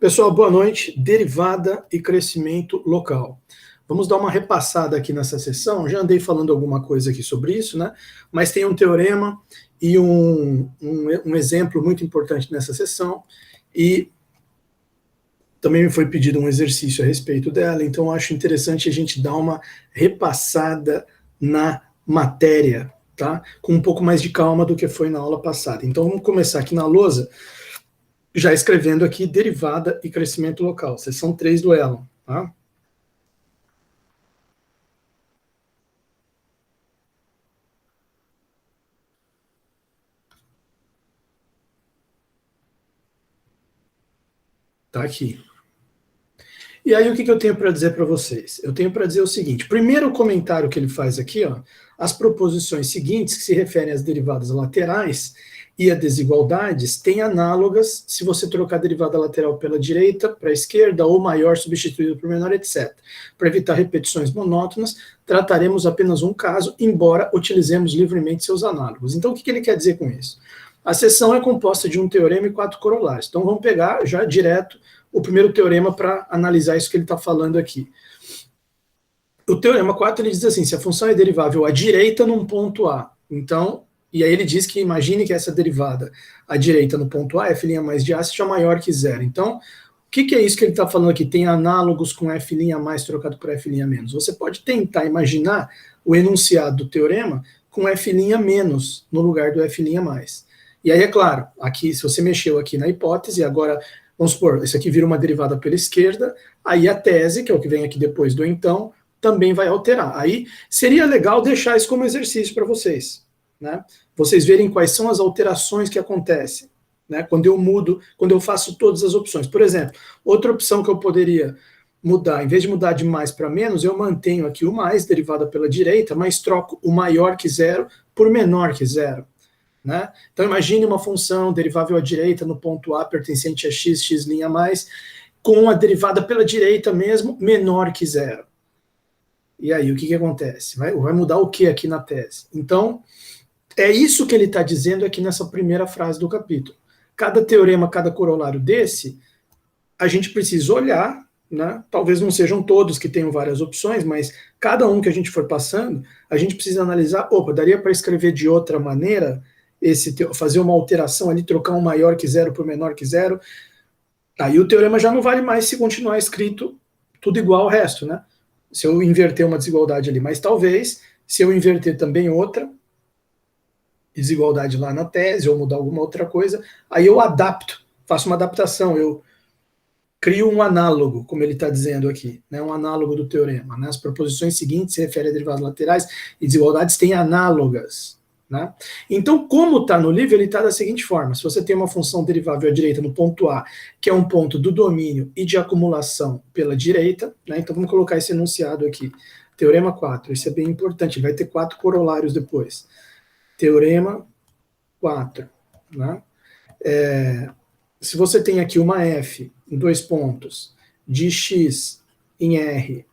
Pessoal, boa noite. Derivada e crescimento local. Vamos dar uma repassada aqui nessa sessão. Já andei falando alguma coisa aqui sobre isso, né? Mas tem um teorema e um exemplo muito importante nessa sessão. E também me foi pedido um exercício a respeito dela, então acho interessante a gente dar uma repassada na matéria, tá? Com um pouco mais de calma do que foi na aula passada. Então vamos começar aqui na lousa, já escrevendo aqui derivada e crescimento local, seção 3 do Elon, tá? Tá aqui. E aí o que eu tenho para dizer para vocês? Eu tenho para dizer o seguinte, primeiro comentário que ele faz aqui, ó, as proposições seguintes, que se referem às derivadas laterais e a desigualdades, têm análogas se você trocar a derivada lateral pela direita para a esquerda, ou maior substituído por menor, etc. Para evitar repetições monótonas, trataremos apenas um caso, embora utilizemos livremente seus análogos. Então o que ele quer dizer com isso? A seção é composta de um teorema e 4 corolários. Então vamos pegar já direto o primeiro teorema para analisar isso que ele está falando aqui. O teorema 4 ele diz assim, se a função é derivável à direita num ponto A, então, e aí ele diz que imagine que essa derivada à direita no ponto A, f' mais de A, seja maior que zero. Então, o que é isso que ele está falando aqui? Tem análogos com f' mais trocado por f' menos. Você pode tentar imaginar o enunciado do teorema com f' menos no lugar do f' mais. E aí, é claro, aqui, se você mexeu aqui na hipótese, agora, vamos supor, isso aqui vira uma derivada pela esquerda, aí a tese, que é o que vem aqui depois do então, também vai alterar. Aí seria legal deixar isso como exercício para vocês, né? Vocês verem quais são as alterações que acontecem, né? Quando eu mudo, quando eu faço todas as opções. Por exemplo, outra opção que eu poderia mudar, em vez de mudar de mais para menos, eu mantenho aqui o mais, derivada pela direita, mas troco o maior que zero por menor que zero. Né? Então imagine uma função derivável à direita no ponto A pertencente a x, x' mais, com a derivada pela direita mesmo menor que zero. E aí o que acontece? Vai mudar o que aqui na tese? Então é isso que ele está dizendo aqui nessa primeira frase do capítulo. Cada teorema, cada corolário desse, a gente precisa olhar, né? Talvez não sejam todos que tenham várias opções, mas cada um que a gente for passando, a gente precisa analisar, opa, daria para escrever de outra maneira, fazer uma alteração ali, trocar um maior que zero por menor que zero, aí o teorema já não vale mais se continuar escrito tudo igual ao resto, né? Se eu inverter uma desigualdade ali, mas talvez, se eu inverter também outra desigualdade lá na tese, ou mudar alguma outra coisa, aí eu adapto, faço uma adaptação, eu crio um análogo, como ele está dizendo aqui, né, um análogo do teorema. Né? As proposições seguintes se referem a derivadas laterais e desigualdades têm análogas. Né? Então, como está no livro, ele está da seguinte forma, se você tem uma função derivável à direita no ponto A, que é um ponto do domínio e de acumulação pela direita, né? Então vamos colocar esse enunciado aqui, teorema 4, isso é bem importante, ele vai ter 4 corolários depois. Teorema 4, né? Se você tem aqui uma f em 2 pontos de x em R,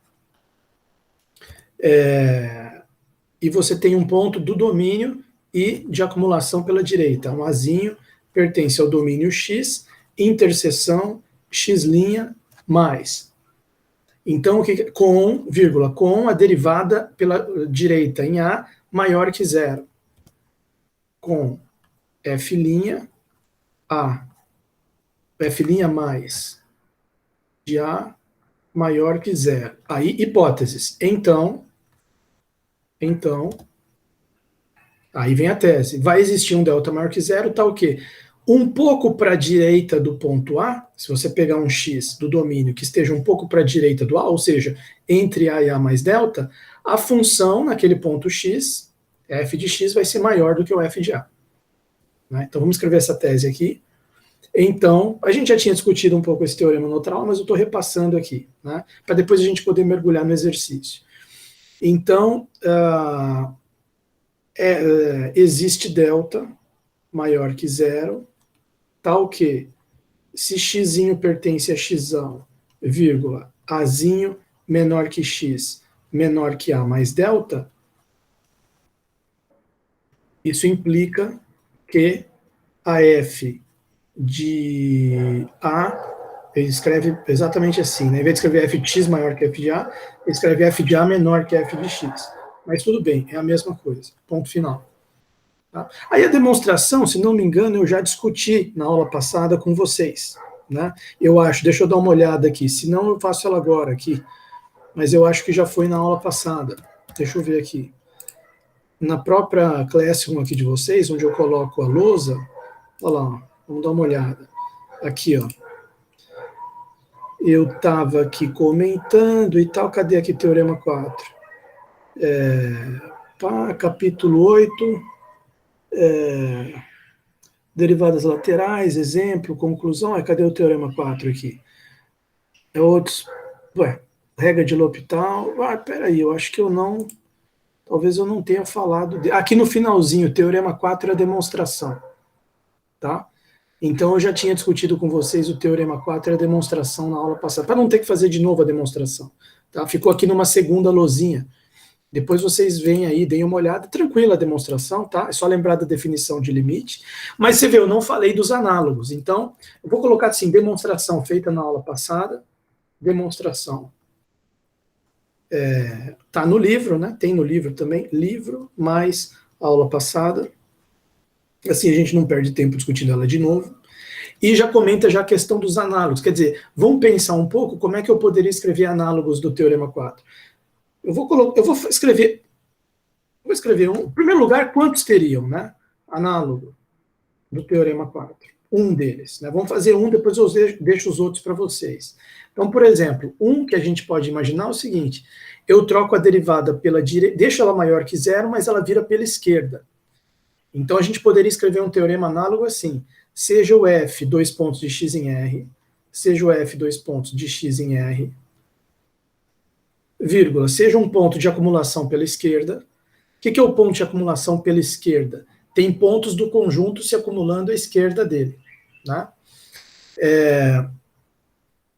e você tem um ponto do domínio e de acumulação pela direita, um azinho pertence ao domínio x, interseção x' mais. Então, com a derivada pela direita em A maior que zero, com f' A, f' mais de A maior que zero. Aí, hipóteses. Então, aí vem a tese. Vai existir um delta maior que zero, tá o quê? Um pouco para a direita do ponto A, se você pegar um x do domínio que esteja um pouco para a direita do A, ou seja, entre A e A mais delta, a função naquele ponto x, f de x, vai ser maior do que o f de A. Né? Então vamos escrever essa tese aqui. Então, a gente já tinha discutido um pouco esse teorema na outra aula, mas eu estou repassando aqui, né? Para depois a gente poder mergulhar no exercício. Então, existe delta maior que zero, tal que se x pertence a x, vírgula, azinho menor que x, menor que a mais delta, isso implica que a f de A Ele escreve exatamente assim, né? Em vez de escrever f de x maior que f de a, ele escreve f de a menor que f de x. Mas tudo bem, é a mesma coisa. Ponto final. Tá? Aí a demonstração, se não me engano, eu já discuti na aula passada com vocês. Né? Eu acho, deixa eu dar uma olhada aqui, se não eu faço ela agora aqui, mas eu acho que já foi na aula passada. Deixa eu ver aqui. Na própria Classroom aqui de vocês, onde eu coloco a lousa, olha lá, ó, vamos dar uma olhada. Aqui, ó. Eu estava aqui comentando e tal, cadê aqui Teorema 4? Capítulo 8, derivadas laterais, exemplo, conclusão, cadê o Teorema 4 aqui? Outros, regra de L'Hopital, peraí, eu acho que eu não, talvez eu não tenha falado, aqui no finalzinho, Teorema 4 é a demonstração, tá? Então, eu já tinha discutido com vocês o Teorema 4 e a demonstração na aula passada, para não ter que fazer de novo a demonstração. Tá? Ficou aqui numa segunda lousinha. Depois vocês veem aí, deem uma olhada, tranquila a demonstração, tá? É só lembrar da definição de limite. Mas você vê, eu não falei dos análogos. Então, eu vou colocar assim, demonstração feita na aula passada, demonstração. Tá no livro, né? Tem no livro também, livro mais aula passada. Assim a gente não perde tempo discutindo ela de novo. E já comenta já a questão dos análogos. Quer dizer, vamos pensar um pouco como é que eu poderia escrever análogos do Teorema 4. Eu vou escrever em primeiro lugar, quantos teriam, né? Análogo do Teorema 4. Um deles. Né? Vamos fazer um, depois eu deixo os outros para vocês. Então, por exemplo, um que a gente pode imaginar é o seguinte, eu troco a derivada pela direita, deixo ela maior que zero, mas ela vira pela esquerda. Então, a gente poderia escrever um teorema análogo assim, seja o f, dois pontos de x em r, seja o f, dois pontos de x em r, vírgula, seja um ponto de acumulação pela esquerda. O que é o ponto de acumulação pela esquerda? Tem pontos do conjunto se acumulando à esquerda dele. Né?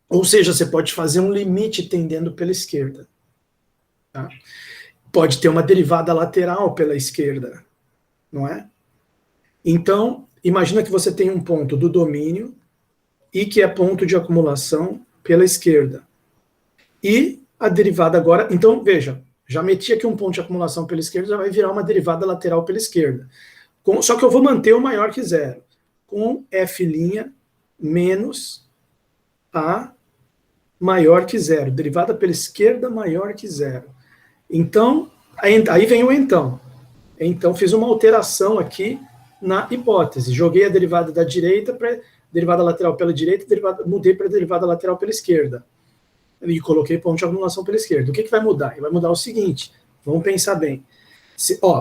Ou seja, você pode fazer um limite tendendo pela esquerda. Tá? Pode ter uma derivada lateral pela esquerda, não é? Então, imagina que você tem um ponto do domínio e que é ponto de acumulação pela esquerda. E a derivada agora... Então, veja, já meti aqui um ponto de acumulação pela esquerda, já vai virar uma derivada lateral pela esquerda. Só que eu vou manter o maior que zero, com f' menos a maior que zero. Derivada pela esquerda maior que zero. Então, aí vem o então. Então, fiz uma alteração aqui na hipótese. Joguei a derivada da direita para derivada lateral pela direita, mudei para derivada lateral pela esquerda. E coloquei ponto de acumulação pela esquerda. O que vai mudar? Ele vai mudar o seguinte, vamos pensar bem.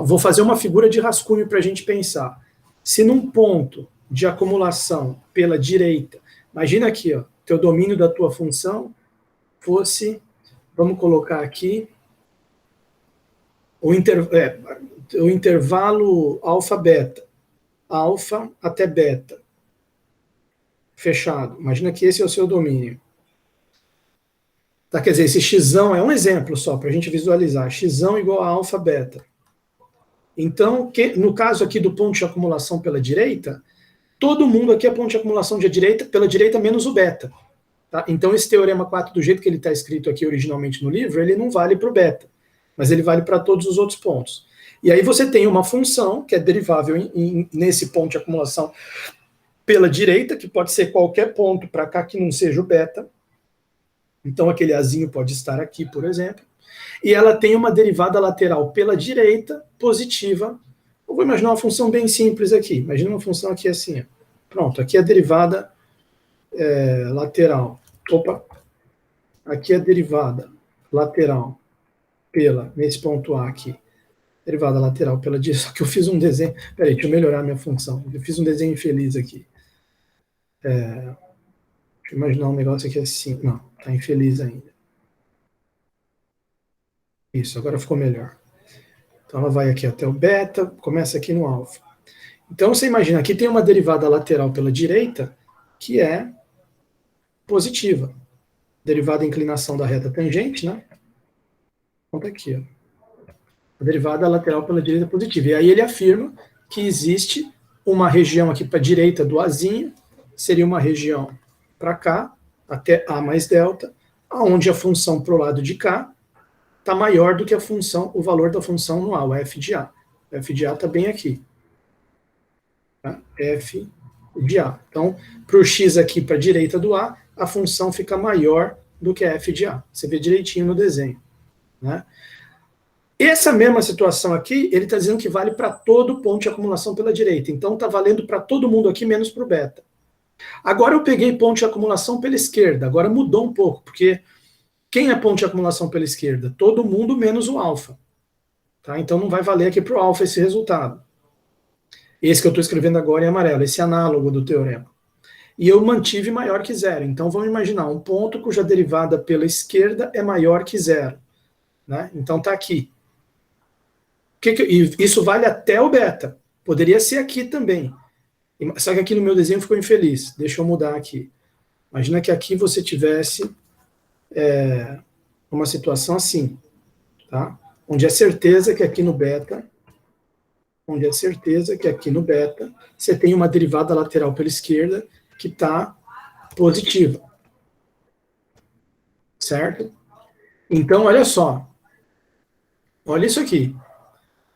Vou fazer uma figura de rascunho para a gente pensar. Se num ponto de acumulação pela direita, imagina aqui, teu domínio da tua função fosse, vamos colocar aqui, o intervalo alfa-beta, alfa até beta, fechado. Imagina que esse é o seu domínio. Tá, quer dizer, esse x é um exemplo só, para a gente visualizar. X igual a alfa, beta. Então, no caso aqui do ponto de acumulação pela direita, todo mundo aqui é ponto de acumulação pela direita menos o beta. Tá? Então, esse teorema 4, do jeito que ele está escrito aqui originalmente no livro, ele não vale para o beta, mas ele vale para todos os outros pontos. E aí você tem uma função que é derivável nesse ponto de acumulação pela direita, que pode ser qualquer ponto para cá que não seja o beta. Então, aquele azinho pode estar aqui, por exemplo. E ela tem uma derivada lateral pela direita positiva. Eu vou imaginar uma função bem simples aqui. Imagina uma função aqui assim. Ó. Pronto, aqui é a derivada lateral. Opa! Aqui é a derivada lateral nesse ponto A aqui. Derivada lateral pela direita. Só que eu fiz um desenho... Peraí, deixa eu melhorar minha função. Eu fiz um desenho infeliz aqui. Deixa eu imaginar um negócio aqui assim. Não, está infeliz ainda. Isso, agora ficou melhor. Então ela vai aqui até o beta, começa aqui no alfa. Então você imagina, aqui tem uma derivada lateral pela direita que é positiva. Derivada da inclinação da reta tangente, né? Conta aqui, ó. A derivada lateral pela direita é positiva. E aí ele afirma que existe uma região aqui para a direita do azinho, seria uma região para cá, até A mais delta, onde a função para o lado de cá está maior do que a função, o valor da função no A, o f de A. O f de A está bem aqui. Tá? F de A. Então, para o x aqui para a direita do A, a função fica maior do que a f de A. Você vê direitinho no desenho. Né? Essa mesma situação aqui, ele está dizendo que vale para todo ponto de acumulação pela direita. Então, está valendo para todo mundo aqui, menos para o beta. Agora eu peguei ponto de acumulação pela esquerda. Agora mudou um pouco, porque quem é ponto de acumulação pela esquerda? Todo mundo menos o alfa. Tá? Então não vai valer aqui para o alfa esse resultado. Esse que eu estou escrevendo agora em amarelo, esse análogo do teorema. E eu mantive maior que zero. Então vamos imaginar um ponto cuja derivada pela esquerda é maior que zero. Né? Então está aqui. E isso vale até o beta. Poderia ser aqui também. Só que aqui no meu desenho ficou infeliz. Deixa eu mudar aqui. Imagina que aqui você tivesse uma situação assim. Tá? Onde é certeza que aqui no beta, você tem uma derivada lateral pela esquerda que está positiva. Certo? Então, olha só. Olha isso aqui.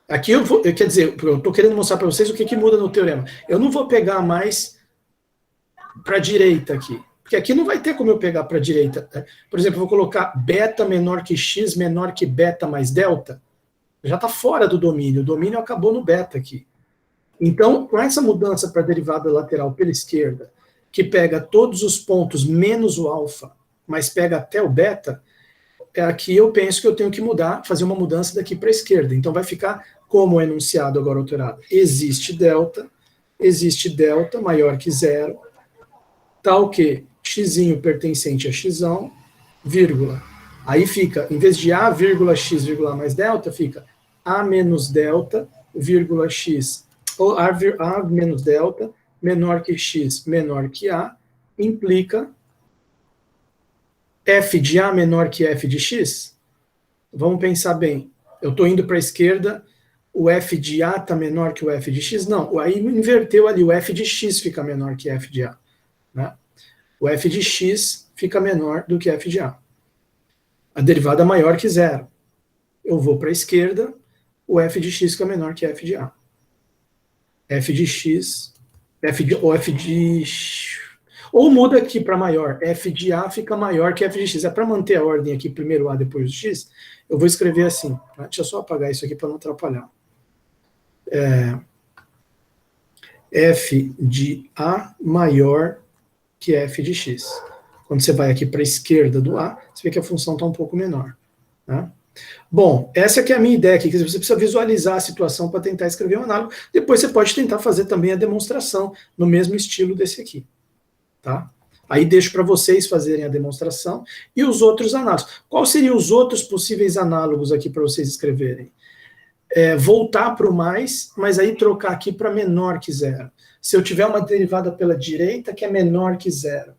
Aqui quer dizer, eu estou querendo mostrar para vocês o que muda no teorema. Eu não vou pegar mais para a direita aqui. Porque aqui não vai ter como eu pegar para a direita. Por exemplo, eu vou colocar beta menor que x menor que beta mais delta. Já está fora do domínio. O domínio acabou no beta aqui. Então, com essa mudança para a derivada lateral pela esquerda, que pega todos os pontos menos o alfa, mas pega até o beta, aqui eu penso que eu tenho que mudar, fazer uma mudança daqui para a esquerda. Então vai ficar como o enunciado agora alterado. Existe delta maior que zero, tal que x pertencente a x, vírgula. Aí fica, em vez de a, vírgula x, vírgula mais delta, fica a menos delta, vírgula x, ou a menos delta, menor que x, menor que a, implica f de a menor que f de x. Vamos pensar bem. Eu estou indo para a esquerda, o f de a está menor que o f de x? Não, aí inverteu ali, o f de x fica menor que f de a. Né? O f de x fica menor do que f de a. A derivada é maior que zero. Eu vou para a esquerda, o f de x fica menor que f de a. F de x, ou muda aqui para maior, f de a fica maior que f de x. É para manter a ordem aqui, primeiro a, depois o x, eu vou escrever assim. Tá? Deixa eu só apagar isso aqui para não atrapalhar. F de a maior que f de x. Quando você vai aqui para a esquerda do a, você vê que a função está um pouco menor. Tá? Bom, essa que é a minha ideia aqui, que você precisa visualizar a situação para tentar escrever um análogo. Depois você pode tentar fazer também a demonstração no mesmo estilo desse aqui. Tá? Aí deixo para vocês fazerem a demonstração e os outros análogos. Quais seriam os outros possíveis análogos aqui para vocês escreverem? Voltar para o mais, mas aí trocar aqui para menor que zero. Se eu tiver uma derivada pela direita que é menor que zero,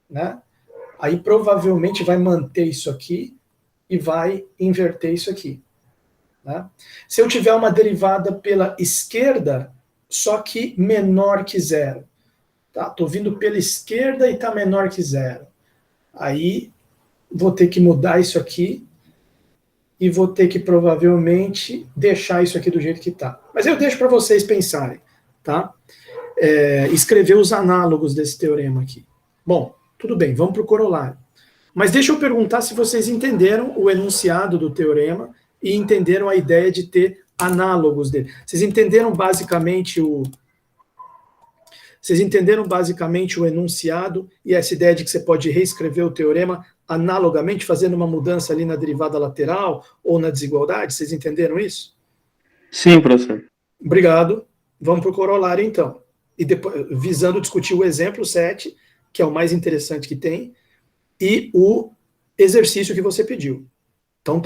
né? Aí provavelmente vai manter isso aqui e vai inverter isso aqui. Né? Se eu tiver uma derivada pela esquerda, só que menor que zero. Tá? Estou vindo pela esquerda e está menor que zero. Aí vou ter que mudar isso aqui e vou ter que provavelmente deixar isso aqui do jeito que está. Mas eu deixo para vocês pensarem. Tá? Escrever os análogos desse teorema aqui. Bom, tudo bem, vamos para o corolário. Mas deixa eu perguntar se vocês entenderam o enunciado do teorema e entenderam a ideia de ter análogos dele. Vocês entenderam basicamente o enunciado e essa ideia de que você pode reescrever o teorema analogamente, fazendo uma mudança ali na derivada lateral ou na desigualdade? Vocês entenderam isso? Sim, professor. Obrigado. Vamos para o corolário, então. E depois, visando discutir o exemplo 7, que é o mais interessante que tem, e o exercício que você pediu. Então,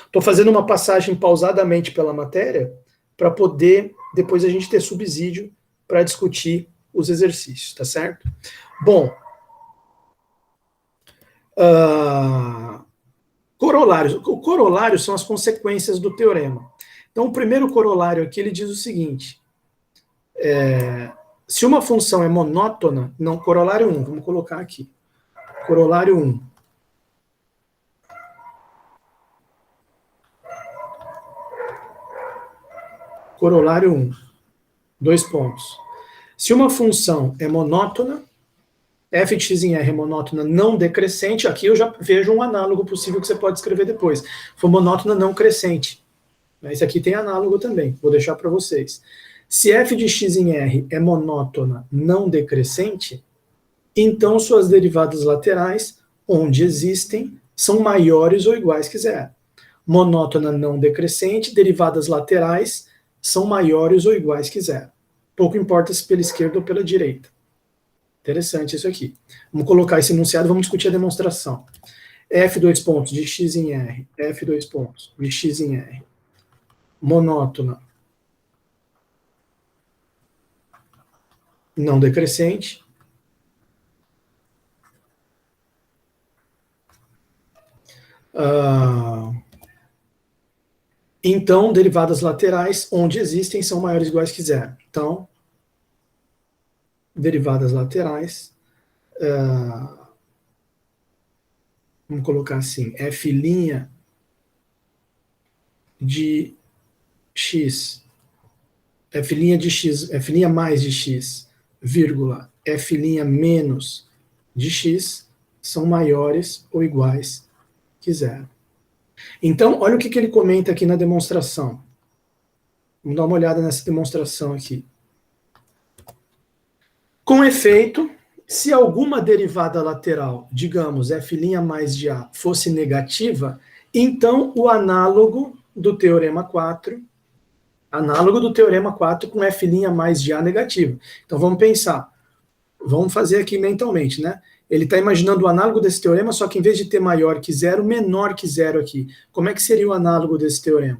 estou fazendo uma passagem pausadamente pela matéria para poder, depois, a gente ter subsídio para discutir os exercícios, tá certo? Bom, corolários. O corolário são as consequências do teorema. Então, o primeiro corolário aqui, ele diz o seguinte, se uma função é monótona, não, corolário 1, vamos colocar aqui. Corolário 1. Corolário 1. 2 pontos. Se uma função é monótona, f de x em r é monótona não decrescente, aqui eu já vejo um análogo possível que você pode escrever depois. For monótona não crescente. Esse aqui tem análogo também, vou deixar para vocês. Se f de x em r é monótona não decrescente, então suas derivadas laterais, onde existem, são maiores ou iguais que zero. Monótona não decrescente, derivadas laterais são maiores ou iguais que zero. Pouco importa se pela esquerda ou pela direita. Interessante isso aqui. Vamos colocar esse enunciado, vamos discutir a demonstração. F dois pontos de x em R, F dois pontos de x em R, monótona não decrescente, então, derivadas laterais, onde existem, são maiores ou iguais que zero. Então, derivadas laterais, vamos colocar assim, f' de x, f' de x, f' mais de x, vírgula, f' menos de x, são maiores ou iguais que zero. Então, olha o que ele comenta aqui na demonstração. Vamos dar uma olhada nessa demonstração aqui. Com efeito, se alguma derivada lateral, digamos, f' mais de a, fosse negativa, então o análogo do teorema 4 com f' mais de a negativo. Então vamos pensar, vamos fazer aqui mentalmente, né? Ele está imaginando o análogo desse teorema, só que em vez de ter maior que zero, menor que zero aqui. Como é que seria o análogo desse teorema?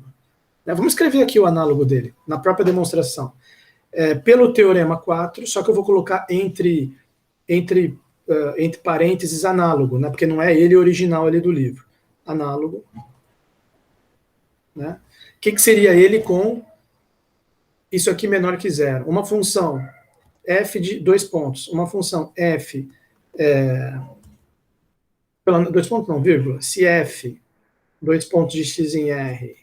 Vamos escrever aqui o análogo dele, na própria demonstração. Pelo teorema 4, só que eu vou colocar entre parênteses análogo, né? Porque não é ele original ali do livro. Análogo. Né? O que seria ele com isso aqui menor que zero? Uma função f de 2 pontos, uma função f, pela 2 pontos não, vírgula, se f, 2 pontos de x em r,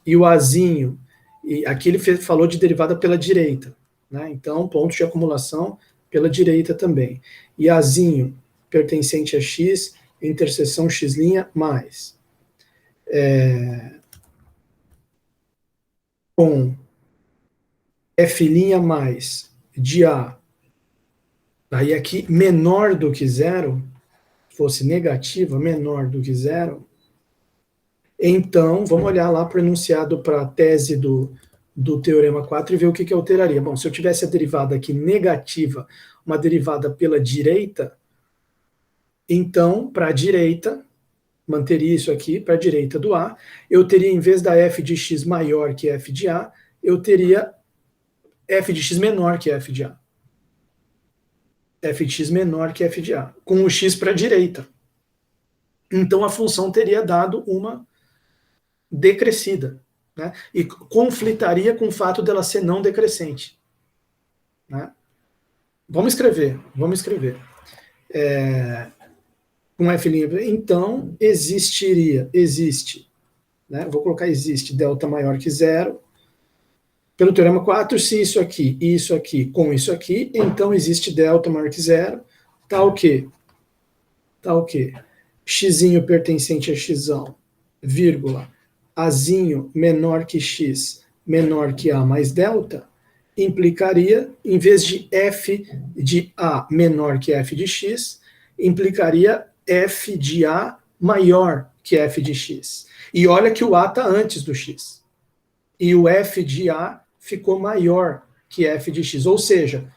e o azinho, e aqui ele falou de derivada pela direita, né? Então pontos de acumulação pela direita também. E azinho pertencente a x, interseção x' mais. Com f' mais de a, aí aqui menor do que zero, fosse negativa, menor do que zero, então vamos olhar lá para o enunciado para a tese do teorema 4 e ver o que alteraria. Bom, se eu tivesse a derivada aqui negativa, uma derivada pela direita, então, para a direita, manteria isso aqui, para a direita do A, eu teria, em vez da f de x maior que f de A, eu teria f de x menor que f de A. F de x menor que f de A, com o x para a direita. Então, a função teria dado uma decrescida, né? E conflitaria com o fato dela ser não decrescente. Né? Vamos escrever. Com f', então existe, né? Vou colocar existe, delta maior que zero, pelo teorema 4, se isso aqui, com isso aqui, então existe delta maior que zero, tá o quê? Xzinho pertencente a xão, vírgula, azinho menor que x, menor que a mais delta, implicaria, em vez de f de a menor que f de x, implicaria f de a maior que f de x. E olha que o a está antes do x. E o f de a ficou maior que f de x. Ou seja,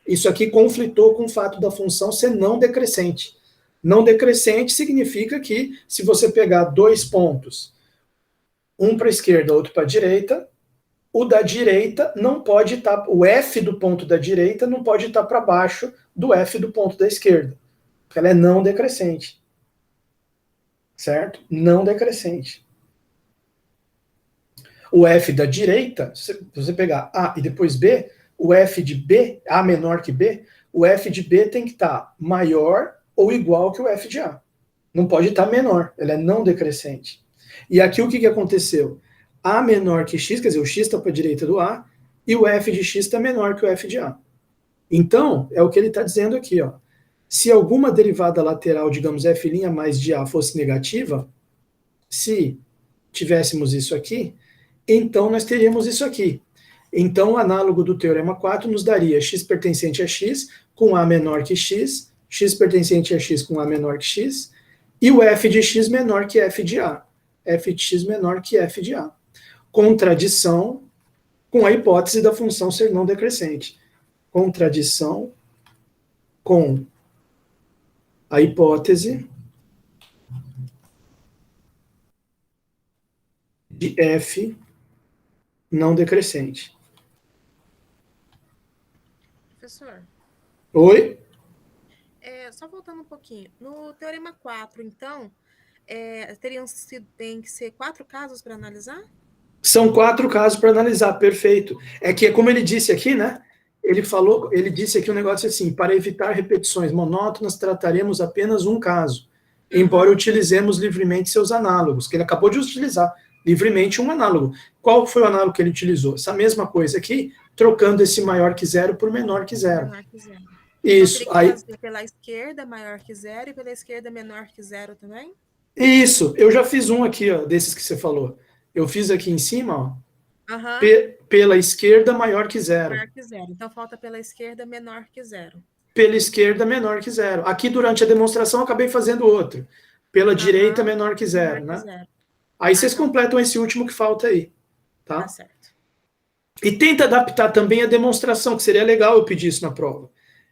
isso aqui conflitou com o fato da função ser não decrescente. Não decrescente significa que, se você pegar 2 pontos, um para a esquerda, outro para a direita, o da direita não pode estar, o f do ponto da direita não pode estar para baixo do f do ponto da esquerda, porque ela é não decrescente. Certo? Não decrescente. O f da direita, se você pegar A e depois B, o f de B, A menor que B, o f de B tem que estar maior ou igual que o f de A. Não pode estar menor, ela é não decrescente. E aqui o que aconteceu? A menor que x, quer dizer, o x está para a direita do A, e o f de x está menor que o f de A. Então, é o que ele está dizendo aqui, ó. Se alguma derivada lateral, digamos, f' mais de A fosse negativa, se tivéssemos isso aqui, então nós teríamos isso aqui. Então, o análogo do teorema 4 nos daria x pertencente a x com A menor que x, x pertencente a x com A menor que x, e o f de x menor que f de A. F de x menor que f de A. Contradição com a hipótese da função ser não decrescente. Contradição com a hipótese de f não decrescente. Professor, Oi? só voltando um pouquinho. No teorema 4, então, tem que ser 4 casos para analisar? São 4 casos para analisar, perfeito. É que, como ele disse aqui, né? Ele disse aqui um negócio assim: para evitar repetições monótonas, trataremos apenas um caso, embora utilizemos livremente seus análogos, que ele acabou de utilizar livremente um análogo. Qual foi o análogo que ele utilizou? Essa mesma coisa aqui, trocando esse maior que zero por menor que zero. Menor que zero. Isso. Então, teria que fazer pela esquerda maior que zero e pela esquerda menor que zero também? Isso. Eu já fiz um aqui, ó, desses que você falou. Eu fiz aqui em cima, ó. Pela esquerda maior que zero. Maior que zero. Então, falta pela esquerda menor que zero. Pela esquerda menor que zero. Aqui, durante a demonstração, eu acabei fazendo outro. Pela direita menor que zero, menor que né? zero. Aí vocês completam esse último que falta aí. Tá? Tá certo. E tenta adaptar também a demonstração, que seria legal eu pedir isso na prova.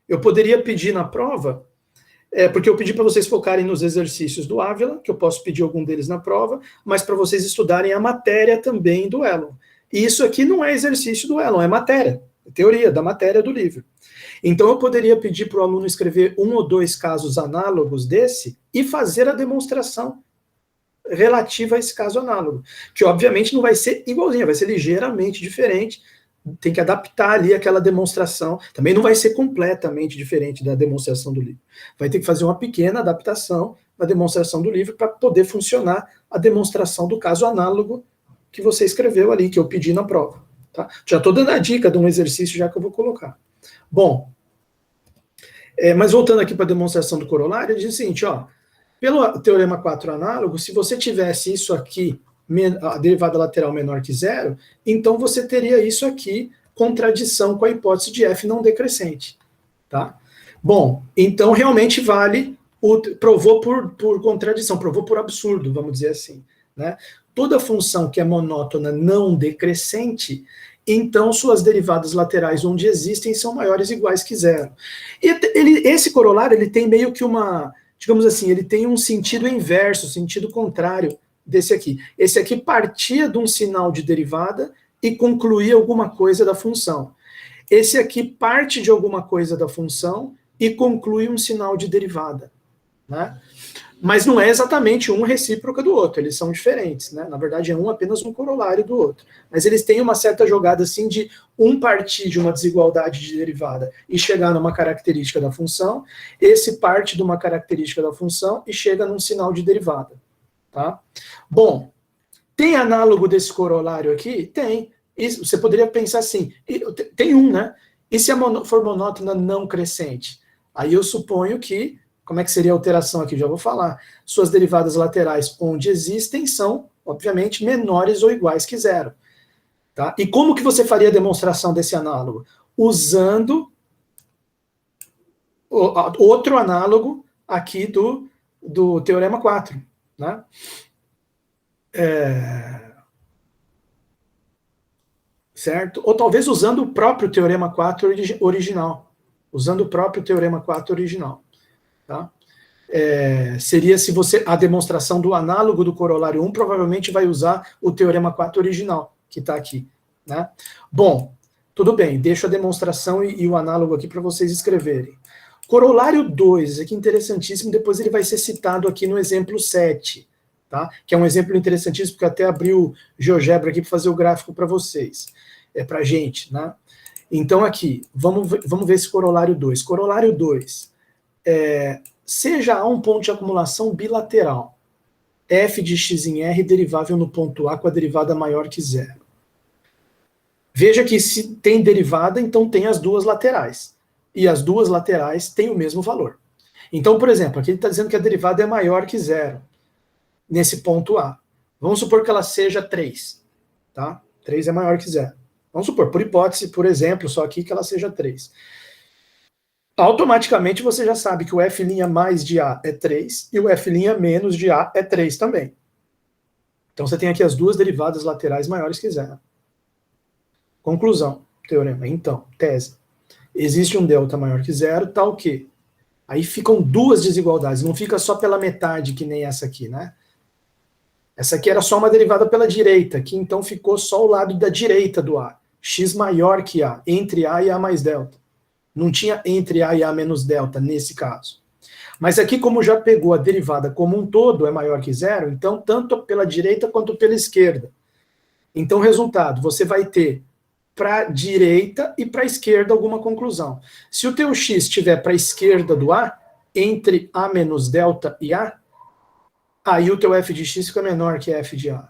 Eu poderia pedir na prova, porque eu pedi para vocês focarem nos exercícios do Ávila, que eu posso pedir algum deles na prova, mas para vocês estudarem a matéria também do Elon. E isso aqui não é exercício do Elon, é matéria, é teoria da matéria do livro. Então eu poderia pedir para o aluno escrever 1 ou 2 casos análogos desse e fazer a demonstração relativa a esse caso análogo, que obviamente não vai ser igualzinha, vai ser ligeiramente diferente, tem que adaptar ali aquela demonstração, também não vai ser completamente diferente da demonstração do livro, vai ter que fazer uma pequena adaptação na demonstração do livro para poder funcionar a demonstração do caso análogo que você escreveu ali, que eu pedi na prova. Tá? Já estou dando a dica de um exercício já que eu vou colocar. Bom, mas voltando aqui para a demonstração do corolário, ele diz o seguinte, ó, pelo teorema 4 análogo, se você tivesse isso aqui, a derivada lateral menor que zero, então você teria isso aqui, contradição com a hipótese de f não decrescente. Tá? Bom, então realmente vale, provou por contradição, provou por absurdo, vamos dizer assim. Né? Toda função que é monótona não decrescente, então suas derivadas laterais onde existem são maiores ou iguais que zero. E esse corolário ele tem meio que uma, digamos assim, ele tem um sentido inverso, sentido contrário desse aqui. Esse aqui partia de um sinal de derivada e concluía alguma coisa da função. Esse aqui parte de alguma coisa da função e conclui um sinal de derivada. Né? Mas não é exatamente um recíproca do outro, eles são diferentes, né? Na verdade é um apenas um corolário do outro. Mas eles têm uma certa jogada assim de um partir de uma desigualdade de derivada e chegar numa característica da função, esse parte de uma característica da função e chega num sinal de derivada. Tá? Bom, tem análogo desse corolário aqui? Tem. Isso, você poderia pensar assim, tem um, né? E se for monótona não crescente? Aí eu suponho que, como é que seria a alteração aqui? Já vou falar. Suas derivadas laterais onde existem são, obviamente, menores ou iguais que zero. Tá? E como que você faria a demonstração desse análogo? Usando outro análogo aqui do teorema 4. Né? Certo? Ou talvez usando o próprio teorema 4 original. Usando o próprio teorema 4 original. Tá? Seria se você, a demonstração do análogo do corolário 1 provavelmente vai usar o teorema 4 original, que está aqui. Né? Bom, tudo bem, deixo a demonstração e o análogo aqui para vocês escreverem. Corolário 2, aqui interessantíssimo, depois ele vai ser citado aqui no exemplo 7, tá? Que é um exemplo interessantíssimo, porque eu até abri o GeoGebra aqui para fazer o gráfico para vocês, para a gente. Né? Então aqui, vamos ver esse corolário 2. Corolário 2, seja A um ponto de acumulação bilateral, f de x em R derivável no ponto A com a derivada maior que zero. Veja que se tem derivada, então tem as duas laterais. E as duas laterais têm o mesmo valor. Então, por exemplo, aqui ele está dizendo que a derivada é maior que zero, nesse ponto A. Vamos supor que ela seja 3. Tá? 3 é maior que zero. Vamos supor, por hipótese, por exemplo, só aqui que ela seja 3. Automaticamente você já sabe que o f' mais de A é 3 e o f' menos de A é 3 também. Então você tem aqui as duas derivadas laterais maiores que zero. Conclusão, teorema. Então, tese. Existe um delta maior que zero, tal que. Aí ficam duas desigualdades, não fica só pela metade, que nem essa aqui, né? Essa aqui era só uma derivada pela direita, que então ficou só o lado da direita do A. X maior que A, entre A e A mais delta. Não tinha entre A e A menos delta nesse caso. Mas aqui, como já pegou a derivada como um todo, é maior que zero, então tanto pela direita quanto pela esquerda. Então, resultado, você vai ter para a direita e para a esquerda alguma conclusão. Se o teu x estiver para a esquerda do A, entre A menos delta e A, aí o teu f de x fica menor que f de A.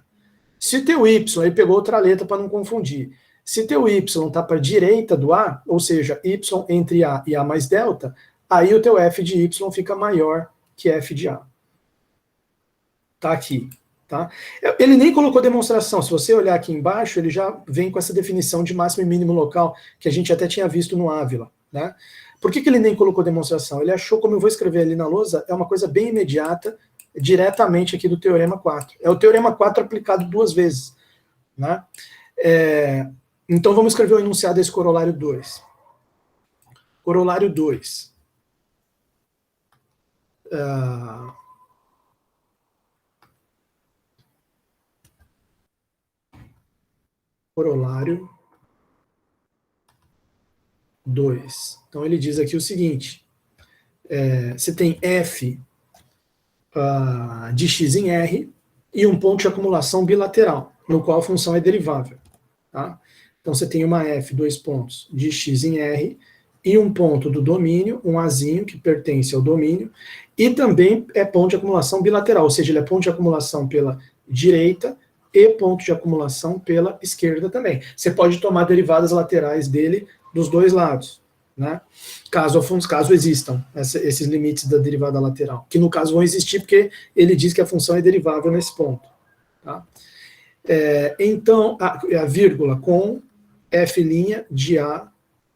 Se o teu y, aí pegou outra letra para não confundir, se teu y está para a direita do A, ou seja, y entre A e A mais delta, aí o teu f de y fica maior que f de A. Tá aqui. Tá? Ele nem colocou demonstração. Se você olhar aqui embaixo, ele já vem com essa definição de máximo e mínimo local, que a gente até tinha visto no Ávila. Né? Por que ele nem colocou demonstração? Ele achou, como eu vou escrever ali na lousa, é uma coisa bem imediata, diretamente aqui do Teorema 4. É o Teorema 4 aplicado duas vezes. Né? Então vamos escrever o enunciado desse corolário 2. Corolário 2. Corolário 2. Então ele diz aqui o seguinte, você tem f de x em R e um ponto de acumulação bilateral, no qual a função é derivável. Tá? Então você tem uma f, dois pontos, de x em R, e um ponto do domínio, um azinho que pertence ao domínio, e também é ponto de acumulação bilateral, ou seja, ele é ponto de acumulação pela direita e ponto de acumulação pela esquerda também. Você pode tomar derivadas laterais dele dos dois lados, né? Caso existam esses limites da derivada lateral, que no caso vão existir porque ele diz que a função é derivável nesse ponto. Tá? Então, a vírgula com f' de A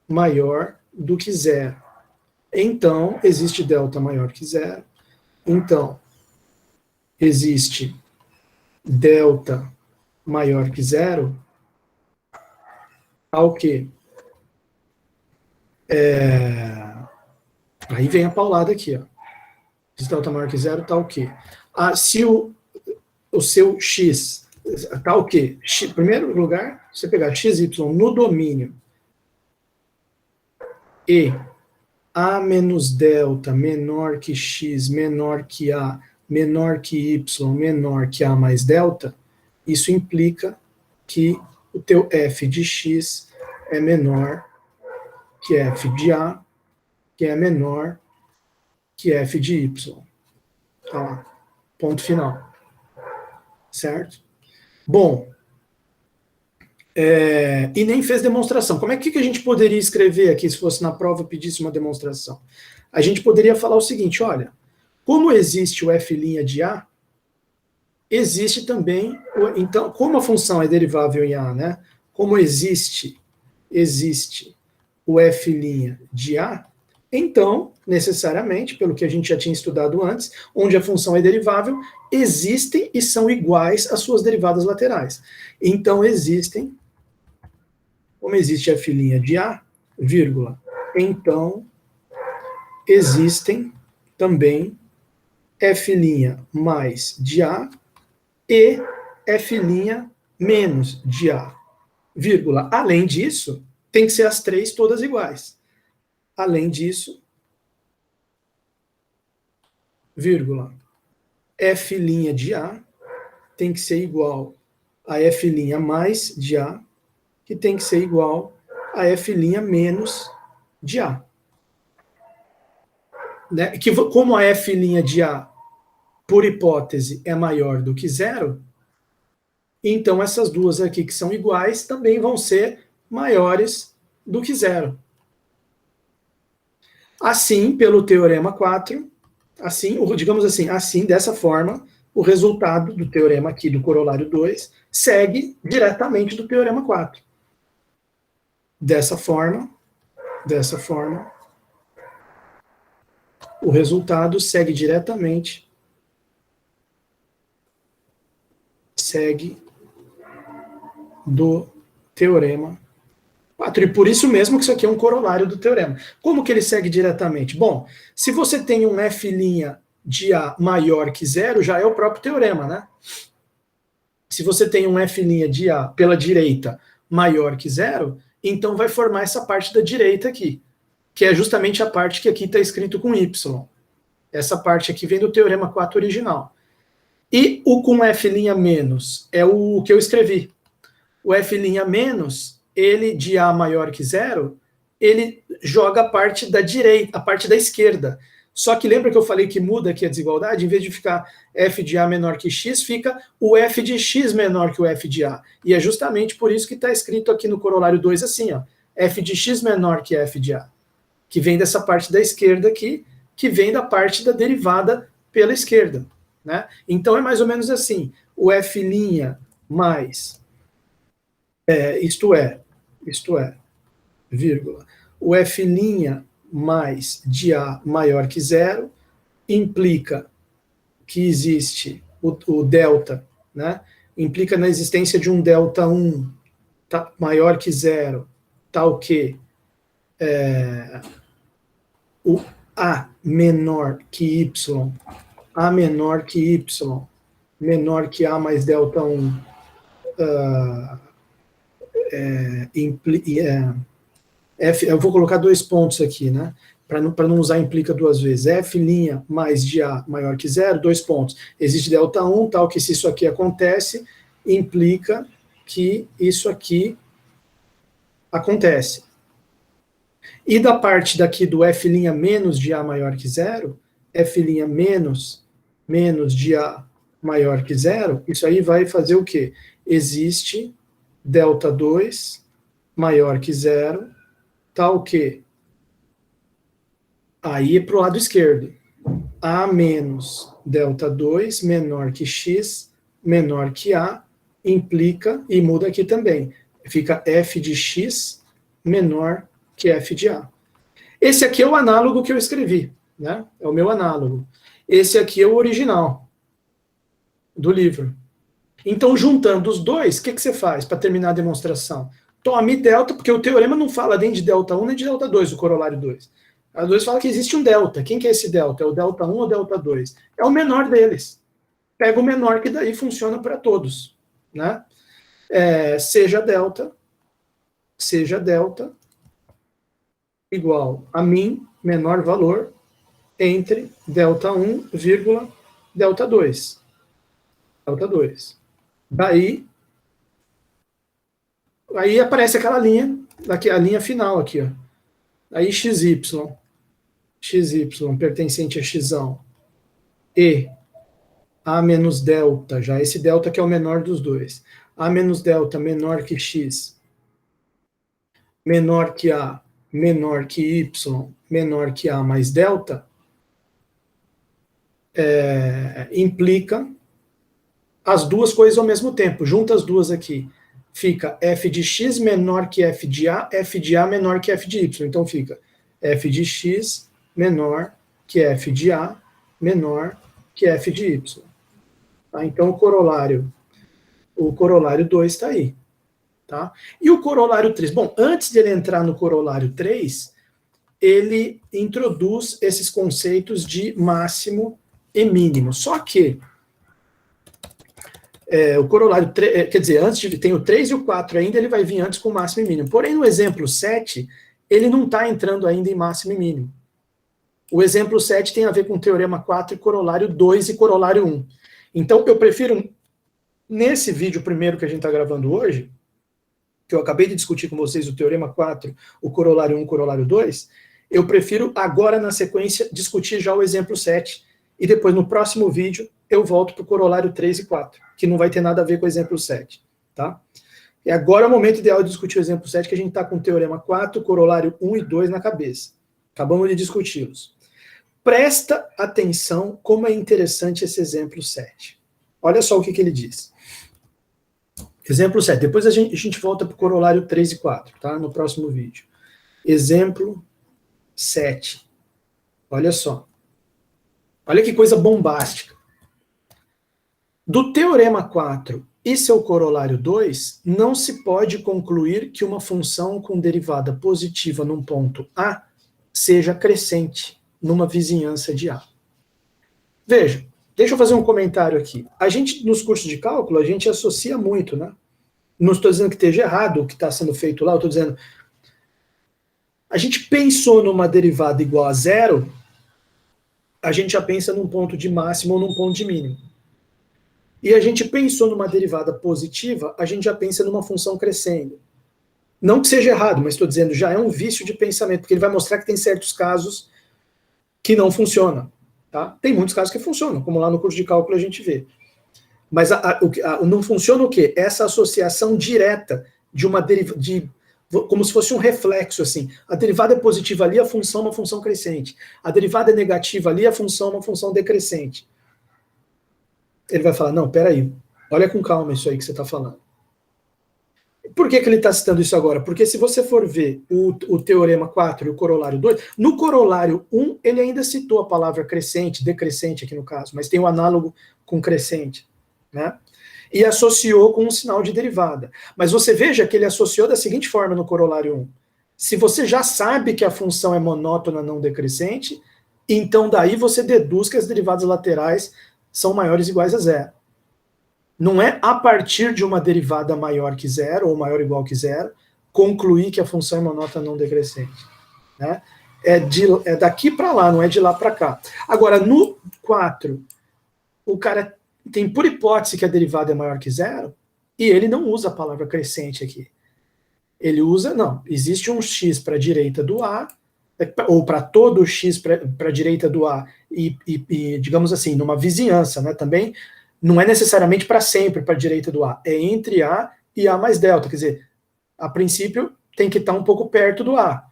maior do que zero. Então, existe delta maior que zero. Então, existe delta maior que zero, ao que? Aí vem a paulada aqui, ó. Se delta maior que zero, tá o quê? Se o seu x tá o quê? Em primeiro lugar, você pegar xy no domínio e a menos delta menor que x, menor que a, menor que y, menor que a mais delta, isso implica que o teu f de x é menor que f de a, que é menor que f de y. Tá lá. Ponto final. Certo? Bom, e nem fez demonstração. Como é que a gente poderia escrever aqui, se fosse na prova pedisse uma demonstração? A gente poderia falar o seguinte, olha, como existe o f' de A, existe também, então, como a função é derivável em A, né? Como existe o f' de A, então, necessariamente, pelo que a gente já tinha estudado antes, onde a função é derivável, existem e são iguais às suas derivadas laterais. Então, como existe f' de A, vírgula, então, existem também f' mais de A e f' menos de A, vírgula. Além disso, tem que ser as três todas iguais. Além disso, vírgula, f' de A tem que ser igual a f' mais de A, que tem que ser igual a f' menos de A. né, que como a f' de A, por hipótese, é maior do que zero, então essas duas aqui que são iguais também vão ser maiores do que zero. Assim, pelo teorema 4, assim, digamos assim, dessa forma, o resultado do teorema aqui do corolário 2 segue diretamente do teorema 4. Dessa forma, o resultado segue diretamente, do teorema 4. E por isso mesmo que isso aqui é um corolário do teorema. Como que ele segue diretamente? Bom, se você tem um f' de A maior que zero, já é o próprio teorema, né? Se você tem um f' de A pela direita maior que zero, então vai formar essa parte da direita aqui, que é justamente a parte que aqui está escrito com Y. Essa parte aqui vem do teorema 4 original. E o com f' menos é o que eu escrevi. O f' menos, ele de A maior que zero, ele joga a parte da direita, a parte da esquerda. Só que lembra que eu falei que muda aqui a desigualdade? Em vez de ficar f de A menor que x, fica o f de x menor que o f de A. E é justamente por isso que está escrito aqui no corolário 2 assim, ó, f de x menor que f de A, que vem dessa parte da esquerda aqui, que vem da parte da derivada pela esquerda, né? Então é mais ou menos assim, o f' mais, isto é, vírgula, o f' mais de A maior que zero implica que existe o delta, né? Implica na existência de um delta 1 maior que zero, tal que o A menor que Y, A menor que Y, menor que A mais delta 1, eu vou colocar 2 pontos aqui, né? Para não usar implica duas vezes. F' mais de A maior que zero, 2 pontos. Existe delta 1, tal que se isso aqui acontece, implica que isso aqui acontece. E da parte daqui do f' menos de A maior que zero, f' menos de A maior que zero, isso aí vai fazer o quê? Existe delta 2 maior que zero, tal que, aí é para o lado esquerdo, A menos delta 2 menor que x menor que A, implica, e muda aqui também, fica f de x menor que f de A. Esse aqui é o análogo que eu escrevi, né? É o meu análogo. Esse aqui é o original do livro. Então, juntando os dois, o que você faz para terminar a demonstração? Tome delta, porque o teorema não fala nem de delta 1 nem de delta 2, o corolário 2. A 2 fala que existe um delta. Quem que é esse delta? É o delta 1 ou delta 2? É o menor deles. Pega o menor, que daí funciona para todos, né? Seja delta igual a min, menor valor, entre delta 1, vírgula, delta 2. Delta 2. Daí, aí aparece aquela linha, daqui, a linha final aqui, ó. Aí xy pertencente a x, e A menos delta, já esse delta que é o menor dos dois. A menos delta menor que x, menor que A, menor que y, menor que A mais delta, implica as duas coisas ao mesmo tempo. Junta as duas aqui. Fica f de x menor que f de A menor que f de y. Então fica f de x menor que f de A menor que f de y. Tá? Então o corolário 2 está aí. Tá? E o corolário 3? Bom, antes de ele entrar no corolário 3, ele introduz esses conceitos de máximo e mínimo. Só que o corolário 3, quer dizer, antes tem o 3 e o 4 ainda, ele vai vir antes com máximo e mínimo. Porém, no exemplo 7, ele não está entrando ainda em máximo e mínimo. O exemplo 7 tem a ver com teorema 4 e corolário 2 e corolário 1. Então, eu prefiro, nesse vídeo primeiro que a gente está gravando hoje, que eu acabei de discutir com vocês o teorema 4, o corolário 1 e o corolário 2, Eu prefiro agora, na sequência, discutir já o exemplo 7, e depois, no próximo vídeo, eu volto para o corolário 3 e 4, que não vai ter nada a ver com o exemplo 7, tá? E agora é o momento ideal de discutir o exemplo 7, que a gente está com o teorema 4, corolário 1 e 2 na cabeça. Acabamos de discuti-los. Presta atenção como é interessante esse exemplo 7. Olha só o que ele diz. Exemplo 7. Depois a gente volta para o corolário 3 e 4, tá? No próximo vídeo. Exemplo 7. Olha só. Olha que coisa bombástica. Do teorema 4 e seu corolário 2, não se pode concluir que uma função com derivada positiva num ponto A seja crescente numa vizinhança de A. Veja, deixa eu fazer um comentário aqui. A gente, nos cursos de cálculo, a gente associa muito, né? Não estou dizendo que esteja errado o que está sendo feito lá, eu estou dizendo... A gente pensou numa derivada igual a zero, a gente já pensa num ponto de máximo ou num ponto de mínimo. E a gente pensou numa derivada positiva, a gente já pensa numa função crescendo. Não que seja errado, mas estou dizendo, já é um vício de pensamento, porque ele vai mostrar que tem certos casos que não funcionam. Tá? Tem muitos casos que funcionam, como lá no curso de cálculo a gente vê. Mas não funciona o quê? Essa associação direta de uma derivada, como se fosse um reflexo, assim. A derivada é positiva ali, a função é uma função crescente. A derivada é negativa ali, a função é uma função decrescente. Ele vai falar, não, peraí, olha com calma isso aí que você está falando. Por que ele está citando isso agora? Porque se você for ver o teorema 4 e o corolário 2, no corolário 1, ele ainda citou a palavra crescente, decrescente aqui no caso, mas tem o análogo com crescente, né? E associou com um sinal de derivada. Mas você veja que ele associou da seguinte forma no corolário 1. Se você já sabe que a função é monótona não decrescente, então daí você deduz que as derivadas laterais são maiores ou iguais a zero. Não é a partir de uma derivada maior que zero, ou maior ou igual que zero, concluir que a função é monótona não decrescente. Né? É daqui para lá, não é de lá para cá. Agora, no 4, o cara tem por hipótese que a derivada é maior que zero, e ele não usa a palavra crescente aqui. Ele usa, não, existe um x para a direita do A, ou para todo o x para a direita do A, e, digamos assim, numa vizinhança, né, também, não é necessariamente para sempre para a direita do A, é entre A e A mais delta, quer dizer, a princípio tem que estar um pouco perto do A,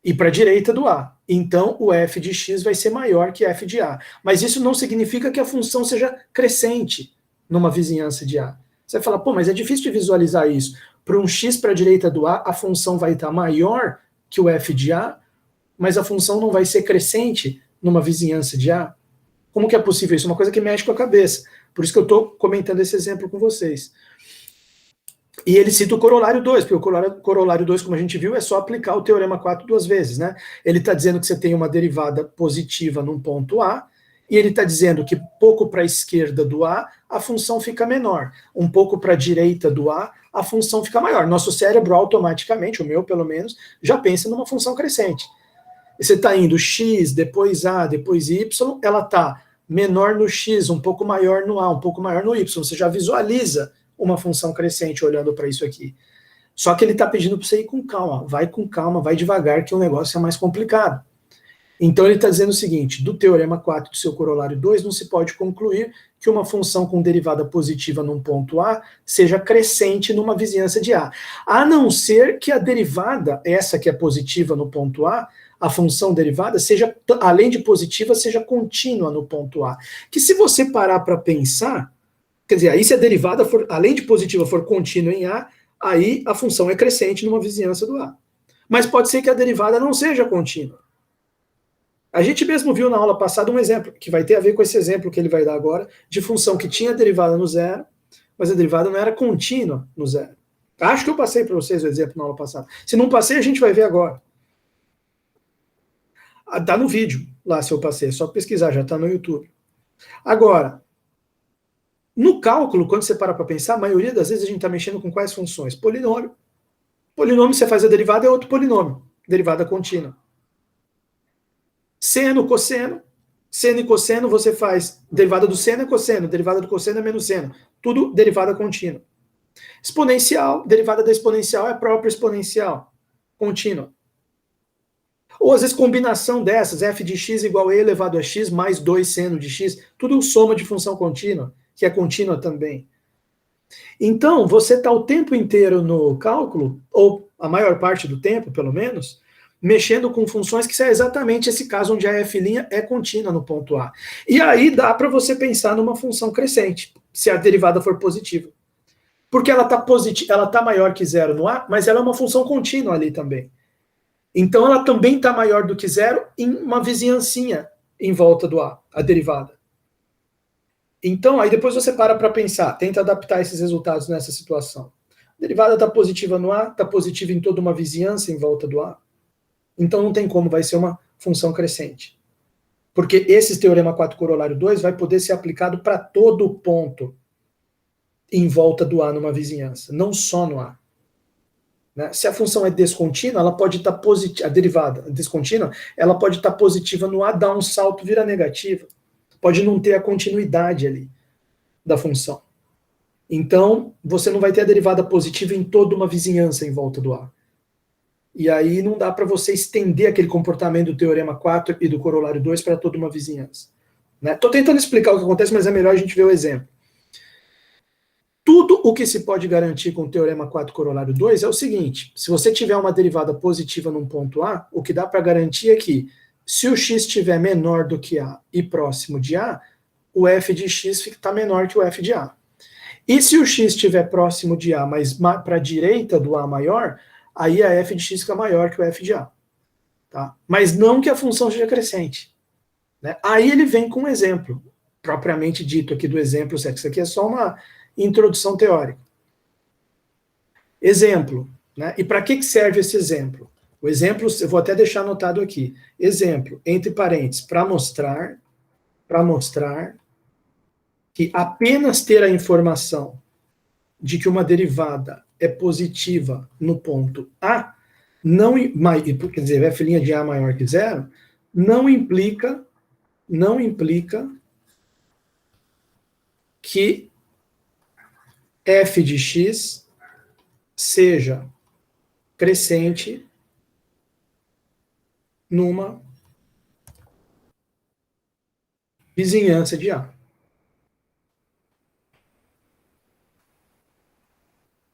e para a direita do A. Então o f de x vai ser maior que f de A. Mas isso não significa que a função seja crescente numa vizinhança de A. Você vai falar, pô, mas é difícil de visualizar isso. Para um x para a direita do A, a função vai estar maior que o f de A, mas a função não vai ser crescente numa vizinhança de A? Como que é possível isso? É uma coisa que mexe com a cabeça. Por isso que eu estou comentando esse exemplo com vocês. E ele cita o corolário 2, porque o corolário 2, como a gente viu, é só aplicar o teorema 4 duas vezes, né? Ele está dizendo que você tem uma derivada positiva num ponto A, e ele está dizendo que pouco para a esquerda do A, a função fica menor. Um pouco para a direita do A, a função fica maior. Nosso cérebro automaticamente, o meu pelo menos, já pensa numa função crescente. Você está indo x, depois A, depois y, ela está menor no x, um pouco maior no A, um pouco maior no y. Você já visualiza uma função crescente olhando para isso aqui. Só que ele está pedindo para você ir com calma, vai devagar, que o negócio é mais complicado. Então ele está dizendo o seguinte, do teorema 4 do seu corolário 2, não se pode concluir que uma função com derivada positiva num ponto A seja crescente numa vizinhança de A não ser que a derivada, essa que é positiva no ponto a função derivada, seja, além de positiva, seja contínua no ponto A. Que se você parar para pensar, quer dizer, aí se a derivada for, além de positiva, for contínua em A, aí a função é crescente numa vizinhança do A. Mas pode ser que a derivada não seja contínua. A gente mesmo viu na aula passada um exemplo, que vai ter a ver com esse exemplo que ele vai dar agora, de função que tinha derivada no zero, mas a derivada não era contínua no zero. Acho que eu passei para vocês o exemplo na aula passada. Se não passei, a gente vai ver agora. Está no vídeo lá se eu passei, é só pesquisar, já está no YouTube. Agora, no cálculo, quando você para pensar, a maioria das vezes a gente está mexendo com quais funções? Polinômio. Polinômio, você faz a derivada, é outro polinômio. Derivada contínua. Seno, cosseno. Seno e cosseno, você faz derivada do seno é cosseno, derivada do cosseno é menos seno. Tudo derivada contínua. Exponencial, derivada da exponencial é a própria exponencial. Contínua. Ou às vezes combinação dessas, f de x igual a e elevado a x mais 2 seno de x, tudo soma de função contínua, que é contínua também. Então, você está o tempo inteiro no cálculo, ou a maior parte do tempo, pelo menos, mexendo com funções que são exatamente esse caso onde a f' é contínua no ponto A. E aí dá para você pensar numa função crescente, se a derivada for positiva. Porque ela está maior que zero no A, mas ela é uma função contínua ali também. Então ela também está maior do que zero em uma vizinhancinha em volta do A, a derivada. Então, aí depois você para pensar, tenta adaptar esses resultados nessa situação. A derivada está positiva no A, está positiva em toda uma vizinhança em volta do A. Então não tem como, vai ser uma função crescente. Porque esse teorema 4 corolário 2 vai poder ser aplicado para todo ponto em volta do A numa vizinhança, não só no A. Né? Se a função é descontínua, ela pode estar positiva, a derivada descontínua, ela pode estar positiva no A, dá um salto, vira negativa. Pode não ter a continuidade ali da função. Então, você não vai ter a derivada positiva em toda uma vizinhança em volta do A. E aí não dá para você estender aquele comportamento do teorema 4 e do corolário 2 para toda uma vizinhança. Estou tentando explicar o que acontece, mas é melhor a gente ver o exemplo. Tudo o que se pode garantir com o teorema 4 corolário 2 é o seguinte: se você tiver uma derivada positiva num ponto A, o que dá para garantir é que, se o x estiver menor do que A e próximo de A, o f de x está menor que o f de A. E se o x estiver próximo de A, mas para a direita do A maior, aí a f de x fica maior que o f de A. Tá? Mas não que a função seja crescente. Né? Aí ele vem com um exemplo, propriamente dito aqui do exemplo, isso aqui é só uma introdução teórica. Exemplo. Né? E para que serve esse exemplo? O exemplo, eu vou até deixar anotado aqui. Exemplo, entre parênteses, para mostrar que apenas ter a informação de que uma derivada é positiva no ponto A, não, quer dizer, f' de A maior que zero, não implica que f de x seja crescente numa vizinhança de A.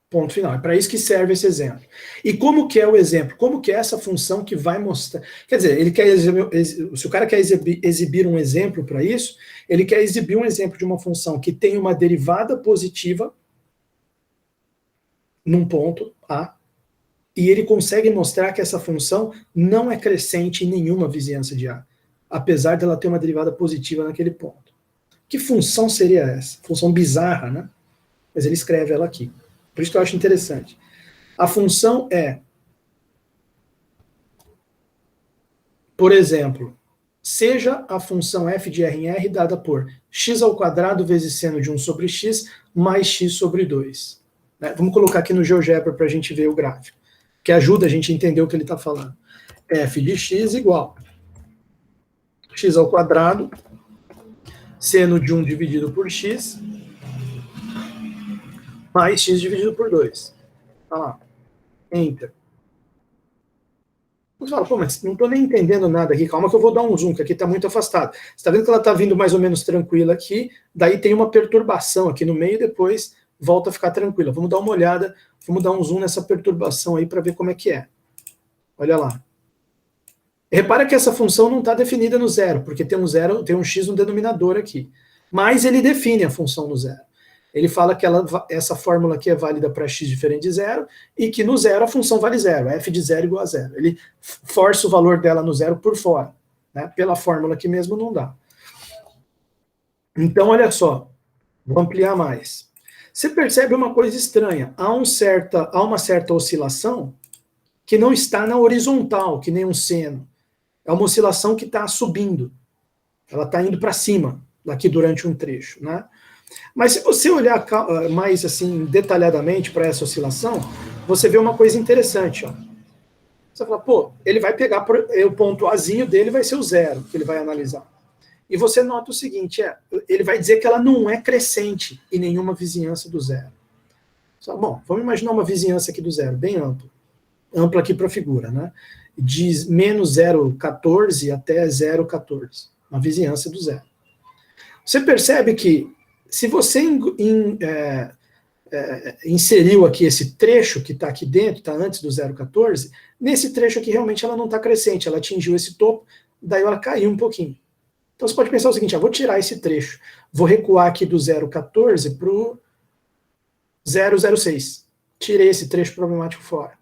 Ponto final. É para isso que serve esse exemplo. E como que é o exemplo? Como que é essa função que vai mostrar? Quer dizer, ele quer se o cara quer exibir um exemplo para isso, ele quer exibir um exemplo de uma função que tem uma derivada positiva num ponto A, e ele consegue mostrar que essa função não é crescente em nenhuma vizinhança de A, apesar dela ter uma derivada positiva naquele ponto. Que função seria essa? Função bizarra, né? Mas ele escreve ela aqui. Por isso que eu acho interessante. A função é, por exemplo, seja a função f de r em R dada por x ao quadrado vezes seno de 1 sobre x mais x sobre 2. Né? Vamos colocar aqui no GeoGebra para a gente ver o gráfico, que ajuda a gente a entender o que ele está falando. F de x igual x ao quadrado, seno de 1 dividido por x, mais x dividido por 2. Tá lá. Enter. Você fala, pô, mas não estou nem entendendo nada aqui. Calma que eu vou dar um zoom, que aqui está muito afastado. Você está vendo que ela está vindo mais ou menos tranquila aqui, daí tem uma perturbação aqui no meio e depois volta a ficar tranquila. Vamos dar uma olhada, vamos dar um zoom nessa perturbação aí para ver como é que é. Olha lá. Repara que essa função não está definida no zero, porque tem um zero, tem um x no denominador aqui. Mas ele define a função no zero. Ele fala que essa fórmula aqui é válida para x diferente de zero, e que no zero a função vale zero, f de zero igual a zero. Ele força o valor dela no zero por fora. Né? Pela fórmula aqui mesmo não dá. Então, olha só, vou ampliar mais. Você percebe uma coisa estranha. Há uma certa oscilação que não está na horizontal, que nem um seno. É uma oscilação que está subindo. Ela está indo para cima, daqui durante um trecho, né? Mas se você olhar mais assim detalhadamente para essa oscilação, você vê uma coisa interessante. Ó. Você fala, pô, ele vai pegar o ponto Azinho dele vai ser o zero, que ele vai analisar. E você nota o seguinte, ele vai dizer que ela não é crescente em nenhuma vizinhança do zero. Bom, vamos imaginar uma vizinhança aqui do zero, bem ampla. Ampla aqui para a figura, né? de menos 0,14 até 0,14, uma vizinhança do zero. Você percebe que, se você inseriu aqui esse trecho que está aqui dentro, está antes do 0,14, nesse trecho aqui realmente ela não está crescente, ela atingiu esse topo, daí ela caiu um pouquinho. Então você pode pensar o seguinte, vou tirar esse trecho, vou recuar aqui do 0,14 para o 0,06. Tirei esse trecho problemático fora.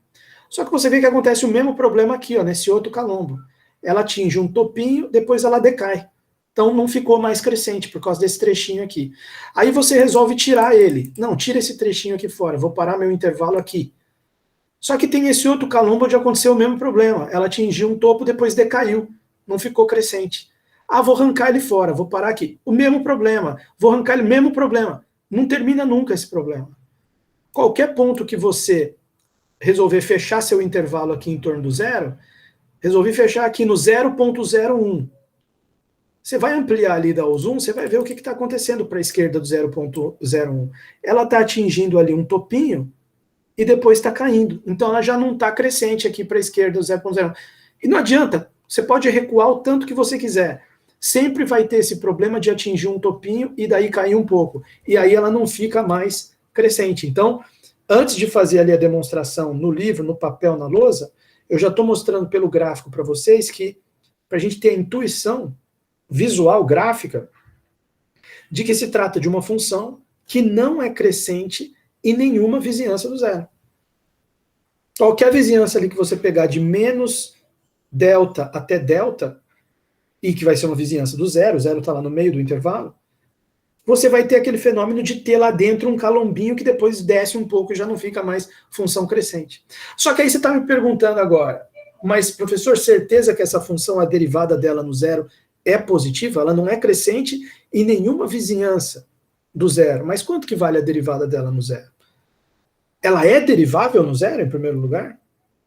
Só que você vê que acontece o mesmo problema aqui, ó, nesse outro calombo. Ela atinge um topinho, depois ela decai. Então não ficou mais crescente por causa desse trechinho aqui. Aí você resolve tirar ele. Não, tira esse trechinho aqui fora, vou parar meu intervalo aqui. Só que tem esse outro calombo onde aconteceu o mesmo problema. Ela atingiu um topo, depois decaiu. Não ficou crescente. Vou arrancar ele fora, vou parar aqui. O mesmo problema. Vou arrancar ele, mesmo problema. Não termina nunca esse problema. Qualquer ponto que você resolver fechar seu intervalo aqui em torno do zero, resolvi fechar aqui no 0,01. Você vai ampliar ali da o zoom, você vai ver o que está acontecendo para a esquerda do 0,01. Ela está atingindo ali um topinho e depois está caindo. Então ela já não está crescente aqui para a esquerda do 0,01. E não adianta, você pode recuar o tanto que você quiser. Sempre vai ter esse problema de atingir um topinho e daí cair um pouco. E aí ela não fica mais crescente. Então, antes de fazer ali a demonstração no livro, no papel, na lousa, eu já estou mostrando pelo gráfico para vocês que, para a gente ter a intuição visual, gráfica, de que se trata de uma função que não é crescente em nenhuma vizinhança do zero. Qualquer vizinhança ali que você pegar de menos delta até delta, e que vai ser uma vizinhança do zero, o zero está lá no meio do intervalo, você vai ter aquele fenômeno de ter lá dentro um calombinho que depois desce um pouco e já não fica mais função crescente. Só que aí você está me perguntando agora, mas professor, certeza que essa função, a derivada dela no zero, é positiva? Ela não é crescente em nenhuma vizinhança do zero. Mas quanto que vale a derivada dela no zero? Ela é derivável no zero, em primeiro lugar?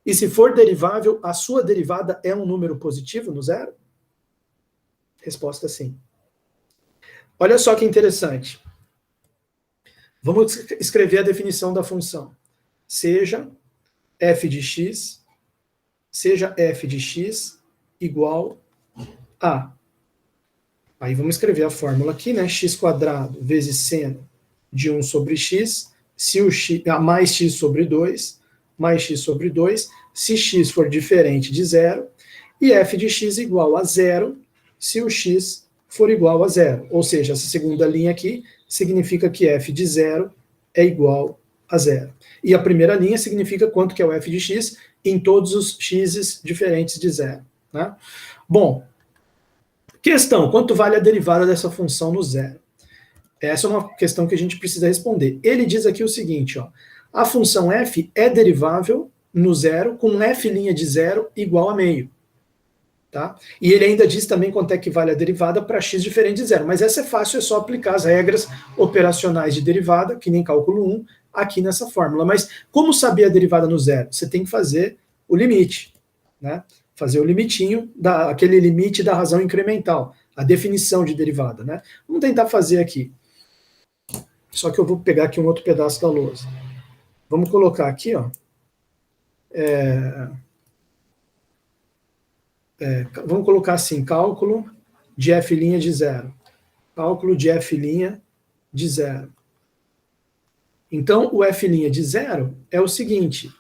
E se for derivável, a sua derivada é um número positivo no zero? Resposta sim. Olha só que interessante. Vamos escrever a definição da função. Seja f de x igual a. Aí vamos escrever a fórmula aqui, né? X² vezes seno de 1 sobre x, se o x, mais x sobre 2, mais x sobre 2, se x for diferente de zero, e f de x igual a zero, se o x for igual a zero. Ou seja, essa segunda linha aqui significa que f de zero é igual a zero. E a primeira linha significa quanto que é o f de x em todos os x's diferentes de zero. Né? Bom, questão, quanto vale a derivada dessa função no zero? Essa é uma questão que a gente precisa responder. Ele diz aqui o seguinte, ó, a função f é derivável no zero com f' de zero igual a meio. Tá? E ele ainda diz também quanto é que vale a derivada para x diferente de zero. Mas essa é fácil, é só aplicar as regras operacionais de derivada, que nem cálculo 1, aqui nessa fórmula. Mas como saber a derivada no zero? Você tem que fazer o limite, né? Fazer o limitinho, aquele limite da razão incremental, a definição de derivada, né? Vamos tentar fazer aqui. Só que eu vou pegar aqui um outro pedaço da lousa. Vamos colocar aqui, ó. Vamos colocar assim, cálculo de f' de zero. Cálculo de f' de zero. Então, o f' de zero é o seguinte,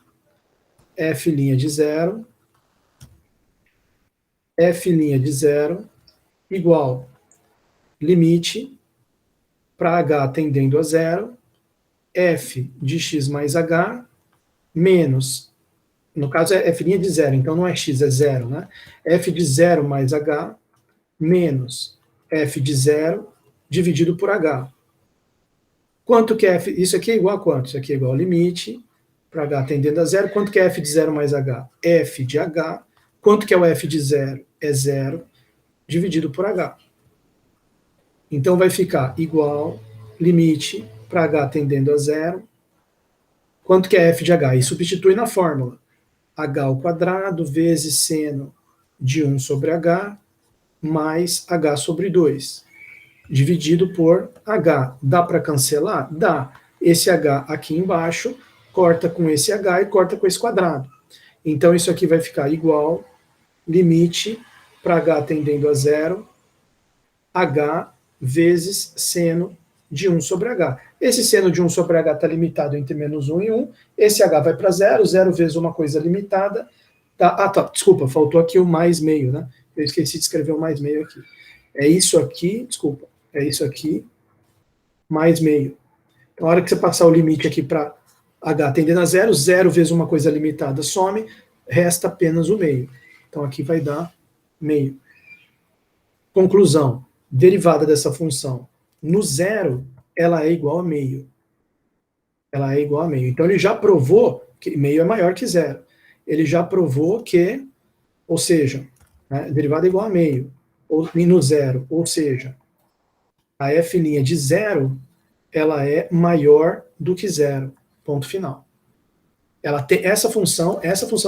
f' de zero, igual limite para h tendendo a zero, f de x mais h, menos, no caso é f' de zero, então não é x, é zero, né? F de zero mais h, menos f de zero, dividido por h. Quanto que é f? Isso aqui é igual a quanto? Isso aqui é igual ao limite, para h tendendo a zero. Quanto que é f de zero mais h? F de h. Quanto que é o f de zero? É zero, dividido por h. Então vai ficar igual limite para h tendendo a zero. Quanto que é f de h? E substitui na fórmula. H ao quadrado vezes seno de 1 sobre h mais h sobre 2, dividido por h. Dá para cancelar? Dá. Esse h aqui embaixo corta com esse h e corta com esse quadrado. Então isso aqui vai ficar igual, limite, para h tendendo a zero, h vezes seno de 1 sobre h. Esse seno de 1 sobre h está limitado entre menos 1 e 1, esse h vai para zero, zero vezes uma coisa limitada, tá, desculpa, faltou aqui o mais meio, né? Eu esqueci de escrever o mais meio aqui. É isso aqui, desculpa, é isso aqui, mais meio. Então, a hora que você passar o limite aqui para h tendendo a zero, zero vezes uma coisa limitada some, resta apenas o meio. Então, aqui vai dar meio. Conclusão, derivada dessa função no zero, ela é igual a meio. Ela é igual a meio. Então, ele já provou que meio é maior que zero. Ele já provou que, ou seja, né, derivada é igual a meio, ou no zero, ou seja, a f' de zero, ela é maior do que zero. Ponto final. Ela tem essa função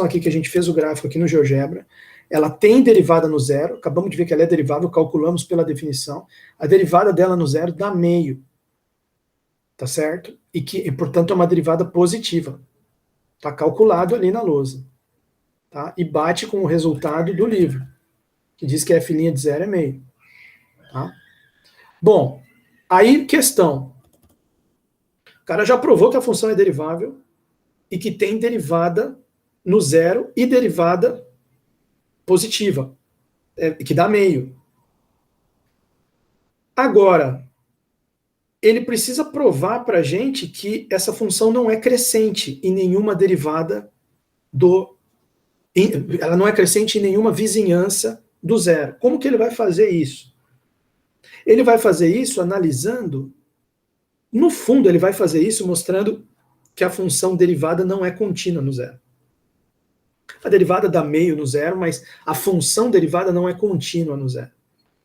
aqui que a gente fez o gráfico aqui no GeoGebra, ela tem derivada no zero, acabamos de ver que ela é derivável, calculamos pela definição, a derivada dela no zero dá meio, tá certo? E portanto, é uma derivada positiva. Tá calculado ali na lousa. Tá? E bate com o resultado do livro, que diz que f' de zero é meio. Tá? Bom, aí questão. O cara já provou que a função é derivável e que tem derivada no zero e derivada positiva, que dá meio. Agora, ele precisa provar para a gente que essa função não é crescente em nenhuma derivada ela não é crescente em nenhuma vizinhança do zero. Como que ele vai fazer isso? Ele vai fazer isso analisando, no fundo ele vai fazer isso mostrando que a função derivada não é contínua no zero. A derivada dá meio no zero, mas a função derivada não é contínua no zero.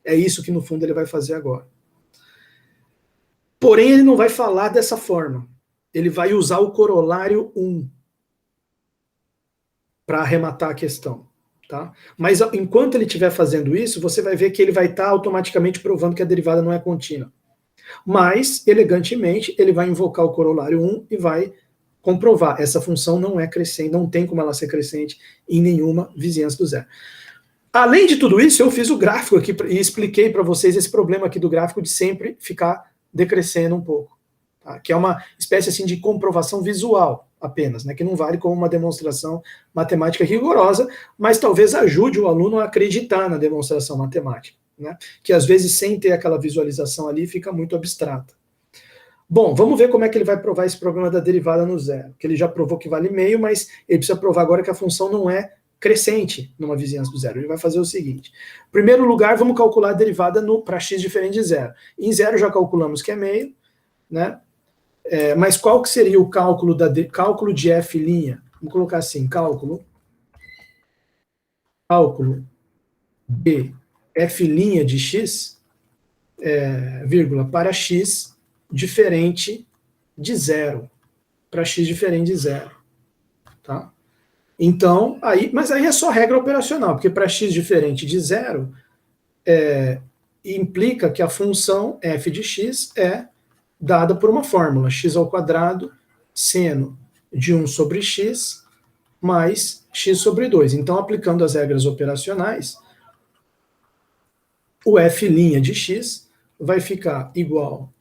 É isso que no fundo ele vai fazer agora. Porém, ele não vai falar dessa forma. Ele vai usar o corolário 1 para arrematar a questão. Tá? Mas enquanto ele estiver fazendo isso, você vai ver que ele vai estar automaticamente provando que a derivada não é contínua. Mas, elegantemente, ele vai invocar o corolário 1 e vai comprovar. Essa função não é crescente, não tem como ela ser crescente em nenhuma vizinhança do zero. Além de tudo isso, eu fiz o gráfico aqui e expliquei para vocês esse problema aqui do gráfico de sempre ficar decrescendo um pouco. Tá? Que é uma espécie assim de comprovação visual apenas, né? Que não vale como uma demonstração matemática rigorosa, mas talvez ajude o aluno a acreditar na demonstração matemática. Né? Que às vezes sem ter aquela visualização ali fica muito abstrata. Bom, vamos ver como é que ele vai provar esse problema da derivada no zero, que ele já provou que vale meio, mas ele precisa provar agora que a função não é crescente numa vizinhança do zero. Ele vai fazer o seguinte, em primeiro lugar, vamos calcular a derivada para x diferente de zero. Em zero já calculamos que é meio, né? Mas qual que seria o cálculo de f'? Vamos colocar assim, cálculo de f' de x, vírgula, para x diferente de zero. Para x diferente de zero. Tá? Então, mas aí é só regra operacional, porque para x diferente de zero, implica que a função f de x é dada por uma fórmula, x ao quadrado, seno de 1 sobre x, mais x sobre 2. Então, aplicando as regras operacionais, o f' de x vai ficar igual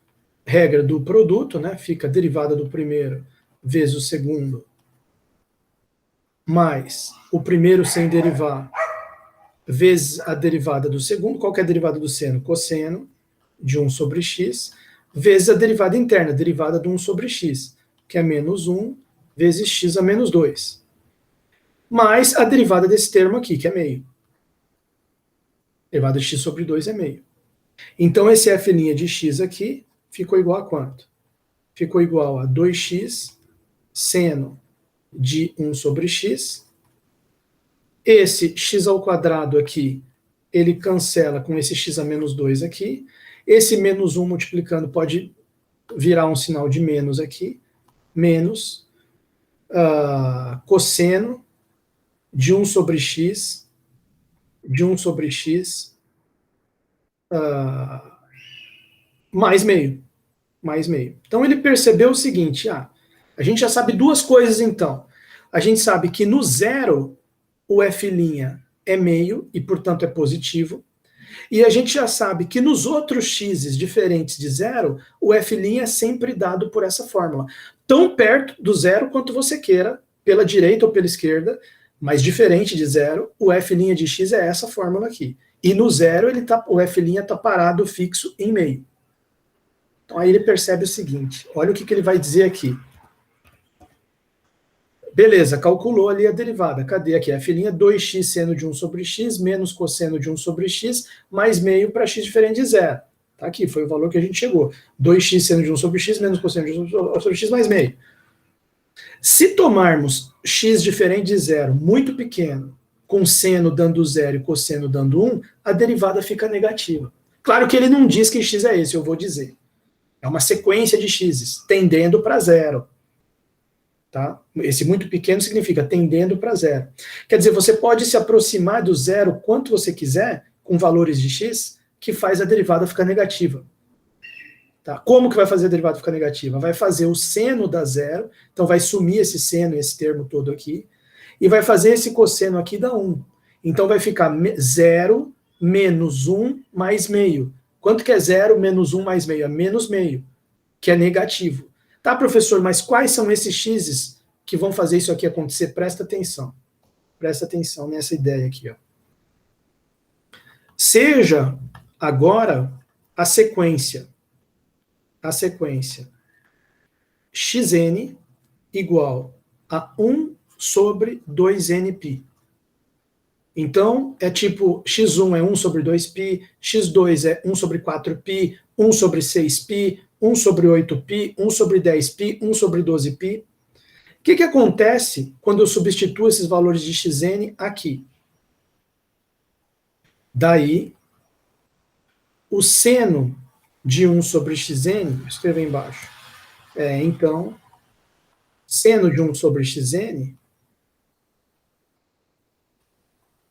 regra do produto, né? Fica a derivada do primeiro vezes o segundo, mais o primeiro sem derivar, vezes a derivada do segundo. Qual que é a derivada do seno? Cosseno de 1 sobre x, vezes a derivada interna, derivada de 1 sobre x, que é menos 1, vezes x a menos 2. Mais a derivada desse termo aqui, que é meio. Derivada de x sobre 2 é meio. Então, esse f' de x aqui ficou igual a quanto? Ficou igual a 2x seno de 1 sobre x. Esse x ao quadrado aqui, ele cancela com esse x a menos 2 aqui. Esse menos 1 multiplicando pode virar um sinal de menos aqui. Menos cosseno de 1 sobre x, de 1 sobre x, mais meio. Mais meio. Então ele percebeu o seguinte, a gente já sabe duas coisas então. A gente sabe que no zero, o f' é meio, e portanto é positivo. E a gente já sabe que nos outros x's diferentes de zero, o f' é sempre dado por essa fórmula. Tão perto do zero quanto você queira, pela direita ou pela esquerda, mas diferente de zero, o f' de x é essa fórmula aqui. E no zero, o f' está parado fixo em meio. Então aí ele percebe o seguinte, olha o que ele vai dizer aqui. Beleza, calculou ali a derivada. Cadê aqui? F' 2x seno de 1 sobre x, menos cosseno de 1 sobre x, mais meio para x diferente de zero. Tá aqui, foi o valor que a gente chegou. 2x seno de 1 sobre x, menos cosseno de 1 sobre x, mais meio. Se tomarmos x diferente de zero, muito pequeno, com seno dando 0 e cosseno dando 1, a derivada fica negativa. Claro que ele não diz que x é esse, eu vou dizer. É uma sequência de x's, tendendo para zero. Tá? Esse muito pequeno significa tendendo para zero. Quer dizer, você pode se aproximar do zero quanto você quiser, com valores de x, que faz a derivada ficar negativa. Tá? Como que vai fazer a derivada ficar negativa? Vai fazer o seno da zero, então vai sumir esse seno, esse termo todo aqui, e vai fazer esse cosseno aqui da 1. Então vai ficar 0 menos 1 mais meio. Quanto que é 0 menos 1 mais meio? É menos meio, que é negativo. Tá, professor, mas quais são esses x's que vão fazer isso aqui acontecer? Presta atenção. Presta atenção nessa ideia aqui. Ó. Seja agora a sequência xn igual a 1 sobre 2nπ. Então, é tipo, x1 é 1 sobre 2π, x2 é 1 sobre 4π, 1 sobre 6π, 1 sobre 8π, 1 sobre 10π, 1 sobre 12π. O que acontece quando eu substituo esses valores de xn aqui? Daí, o seno de 1 sobre xn, vou escrever embaixo, então, seno de 1 sobre xn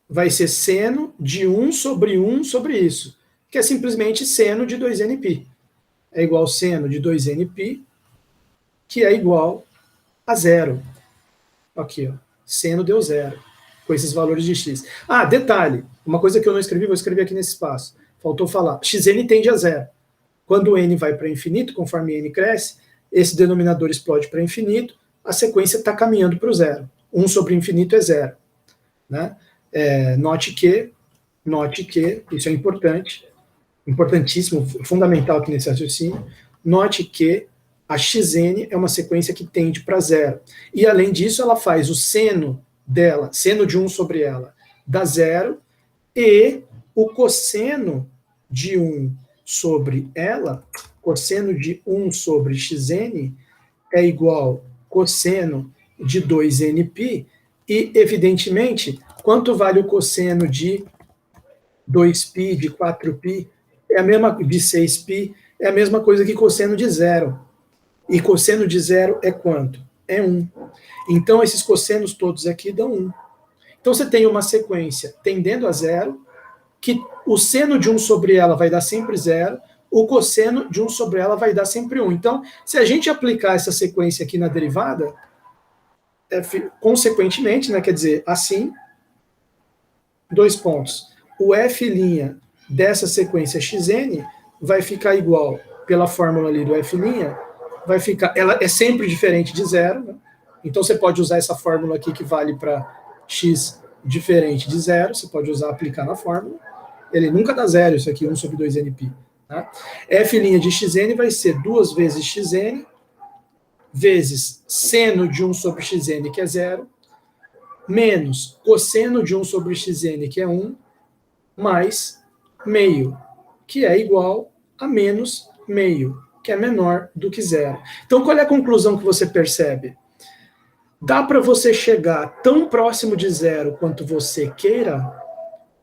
vai ser seno de 1 sobre isso, que é simplesmente seno de 2nπ. É igual ao seno de 2nπ, que é igual a zero. Aqui, ó, seno deu zero, com esses valores de x. Ah, detalhe, uma coisa que eu não escrevi, vou escrever aqui nesse espaço. Faltou falar, xn tende a zero. Quando n vai para infinito, conforme n cresce, esse denominador explode para infinito, a sequência está caminhando para o zero. 1 sobre infinito é zero. Né? Note que, isso é importante, importantíssimo, fundamental aqui nesse raciocínio, note que a xn é uma sequência que tende para zero. E, além disso, ela faz o seno dela, seno de 1 sobre ela, dá zero, e o cosseno de 1 sobre ela, cosseno de 1 sobre xn, é igual cosseno de 2nπ, e, evidentemente, quanto vale o cosseno de 2π, de 4π, é a mesma, de 6π, é a mesma coisa que cosseno de zero. E cosseno de zero é quanto? É 1. Então, esses cossenos todos aqui dão 1. Então, você tem uma sequência tendendo a zero, que o seno de 1 sobre ela vai dar sempre zero, o cosseno de 1 sobre ela vai dar sempre 1. Então, se a gente aplicar essa sequência aqui na derivada, consequentemente, né, quer dizer, assim, 2 pontos. O f' dessa sequência xn vai ficar igual, pela fórmula ali do f', vai ficar, ela é sempre diferente de zero, né? Então você pode usar essa fórmula aqui que vale para x diferente de zero, você pode usar, aplicar na fórmula, ele nunca dá zero, isso aqui, 1 sobre 2nπ. Tá? F' de xn vai ser 2 vezes xn, vezes seno de 1 sobre xn, que é zero, menos cosseno de 1 sobre xn, que é 1, mais meio, que é igual a menos meio, que é menor do que zero. Então, qual é a conclusão que você percebe? Dá para você chegar tão próximo de zero quanto você queira,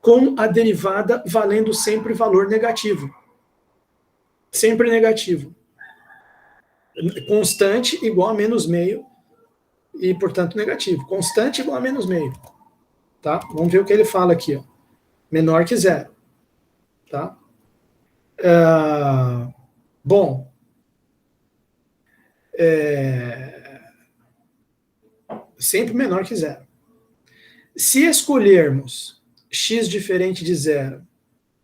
com a derivada valendo sempre valor negativo. Sempre negativo. Constante igual a menos meio, e, portanto, negativo. Constante igual a menos meio. Tá? Vamos ver o que ele fala aqui. Ó. Menor que zero. Tá? Bom, sempre menor que zero. Se escolhermos x diferente de zero,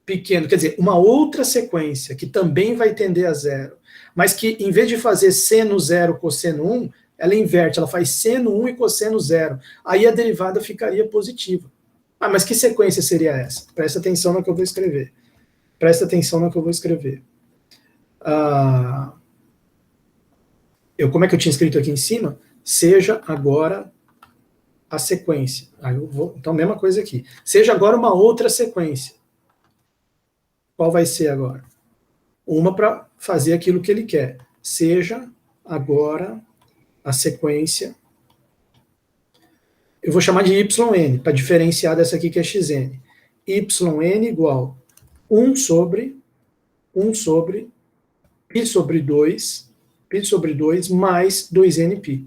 pequeno, quer dizer, uma outra sequência que também vai tender a zero, mas que em vez de fazer seno 0, cosseno 1, ela inverte, ela faz seno 1 e cosseno 0. Aí a derivada ficaria positiva. Ah, mas que sequência seria essa? Presta atenção no que eu vou escrever. Presta atenção no que eu vou escrever. Como é que eu tinha escrito aqui em cima? Seja agora a sequência. Então, mesma coisa aqui. Seja agora uma outra sequência. Qual vai ser agora? Uma para fazer aquilo que ele quer. Seja agora a sequência. Eu vou chamar de YN, para diferenciar dessa aqui que é XN. YN igual 1 sobre π sobre 2 mais 2nπ.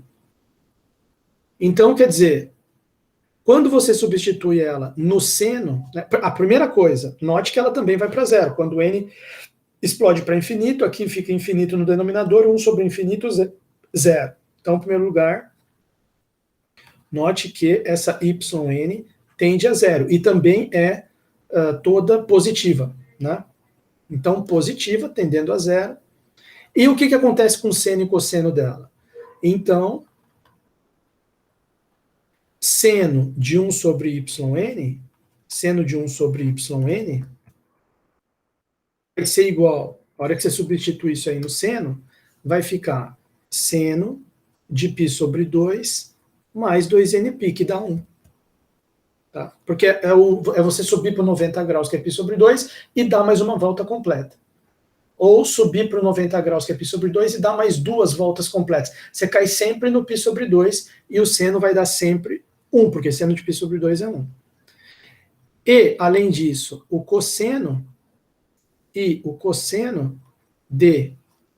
Então, quer dizer, quando você substitui ela no seno, né, a primeira coisa, note que ela também vai para zero. Quando o n explode para infinito, aqui fica infinito no denominador, 1 sobre infinito, zero. Então, em primeiro lugar, note que essa yn tende a zero. E também é toda positiva, né? Então, positiva, tendendo a zero. E o que acontece com seno e cosseno dela? Então, seno de 1 sobre yn, vai ser igual, a hora que você substitui isso aí no seno, vai ficar seno de π sobre 2 mais 2nπ, que dá 1. Tá? Porque é você subir para 90 graus, que é π sobre 2, e dar mais uma volta completa. Ou subir para 90 graus, que é π sobre 2, e dar mais 2 voltas completas. Você cai sempre no π sobre 2, e o seno vai dar sempre 1, porque seno de π sobre 2 é 1. E, além disso, o cosseno de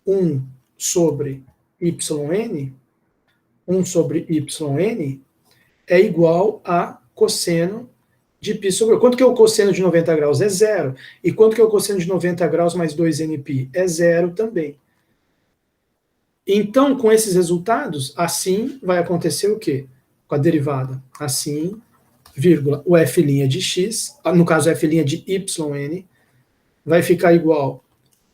1 sobre yn, é igual a cosseno de π sobre... Quanto que é o cosseno de 90 graus? É zero. E quanto que é o cosseno de 90 graus mais 2nπ? É zero também. Então, com esses resultados, assim vai acontecer o quê? Com a derivada. Assim, vírgula, o f' de x, no caso f' de yn, vai ficar igual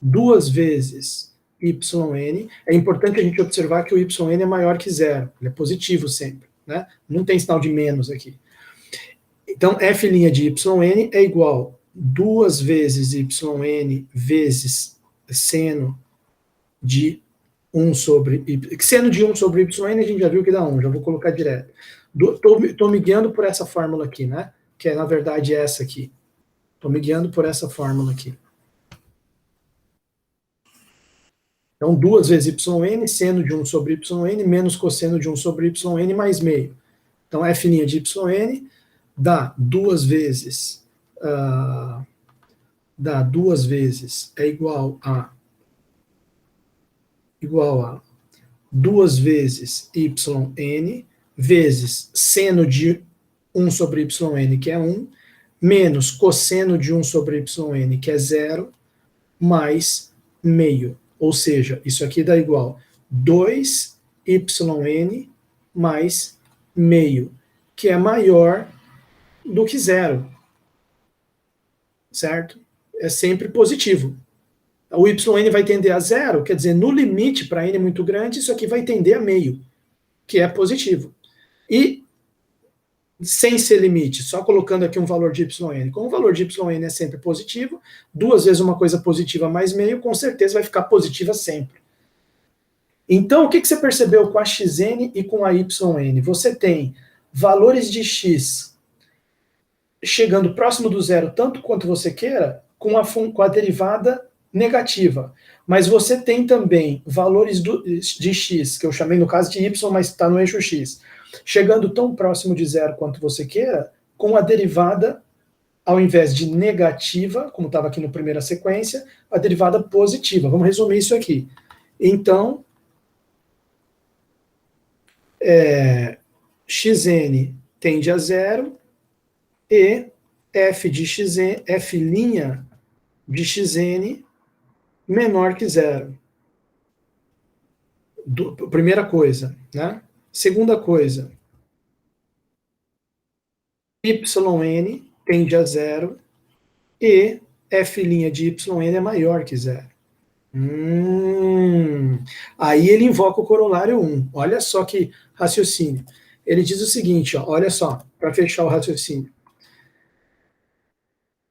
2 vezes yn. É importante a gente observar que o yn é maior que zero. Ele é positivo sempre, né? Não tem sinal de menos aqui. Então, f' de yn é igual 2 vezes yn vezes seno de 1 sobre y. Seno de 1 sobre yn a gente já viu que dá 1, já vou colocar direto. Estou me guiando por essa fórmula aqui, né? Que é, na verdade, essa aqui. Estou me guiando por essa fórmula aqui. Então, 2 vezes yn, seno de 1 sobre yn, menos cosseno de 1 sobre yn, mais meio. Então, f' de yn dá 2 vezes, é igual a 2 vezes yn, vezes seno de 1 sobre yn, que é 1, menos cosseno de 1 sobre yn, que é 0, mais meio. Ou seja, isso aqui dá igual 2yn mais meio, que é maior do que zero. Certo? É sempre positivo. O yn vai tender a zero, quer dizer, no limite, para n muito grande, isso aqui vai tender a meio, que é positivo. E sem ser limite, só colocando aqui um valor de yn. Como o valor de yn é sempre positivo, 2 vezes uma coisa positiva mais meio, com certeza vai ficar positiva sempre. Então, o que você percebeu com a xn e com a yn? Você tem valores de x chegando próximo do zero, tanto quanto você queira, com a derivada negativa. Mas você tem também valores de x, que eu chamei no caso de y, mas está no eixo x, chegando tão próximo de zero quanto você queira, com a derivada, ao invés de negativa, como estava aqui na primeira sequência, a derivada positiva. Vamos resumir isso aqui. Então, xn tende a zero e f' de xn menor que zero. Primeira coisa, né? Segunda coisa, yn tende a zero e f' de yn é maior que zero. Aí ele invoca o corolário 1. Olha só que raciocínio. Ele diz o seguinte, ó, olha só, para fechar o raciocínio.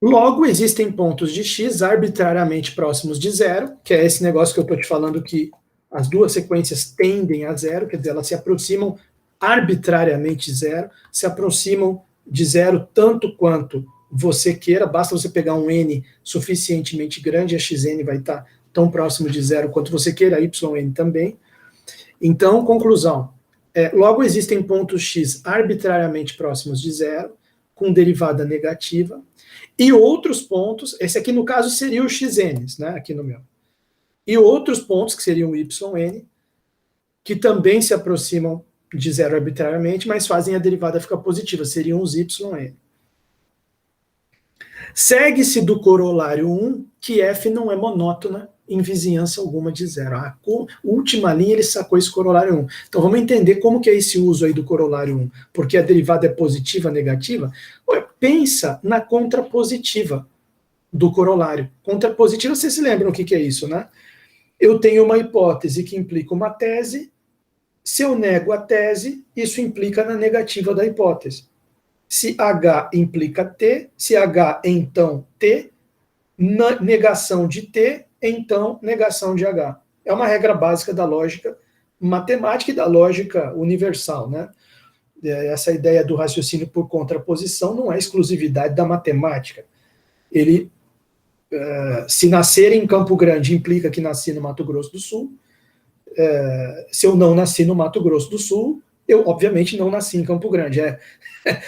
Logo, existem pontos de x arbitrariamente próximos de zero, que é esse negócio que eu estou te falando que as duas sequências tendem a zero, quer dizer, elas se aproximam arbitrariamente de zero, se aproximam de zero tanto quanto você queira, basta você pegar um n suficientemente grande, a xn vai estar tão próximo de zero quanto você queira, a yn também. Então, conclusão, logo existem pontos x arbitrariamente próximos de zero, com derivada negativa, e outros pontos, esse aqui no caso seria o xn, né, aqui no meu, e outros pontos, que seriam o yn, que também se aproximam de zero arbitrariamente, mas fazem a derivada ficar positiva, seriam os yn. Segue-se do corolário 1 que f não é monótona em vizinhança alguma de zero. A última linha ele sacou esse corolário 1. Então vamos entender como que é esse uso aí do corolário 1. Porque a derivada é positiva, negativa? Pensa na contrapositiva do corolário. Contrapositiva, vocês se lembram o que é isso, né? Eu tenho uma hipótese que implica uma tese. Se eu nego a tese, isso implica na negativa da hipótese. Se H implica T, se H então T, negação de T, então negação de H. É uma regra básica da lógica matemática e da lógica universal, né? Essa ideia do raciocínio por contraposição não é exclusividade da matemática. Ele, se nascer em Campo Grande implica que nasci no Mato Grosso do Sul. Se eu não nasci no Mato Grosso do Sul, eu obviamente não nasci em Campo Grande.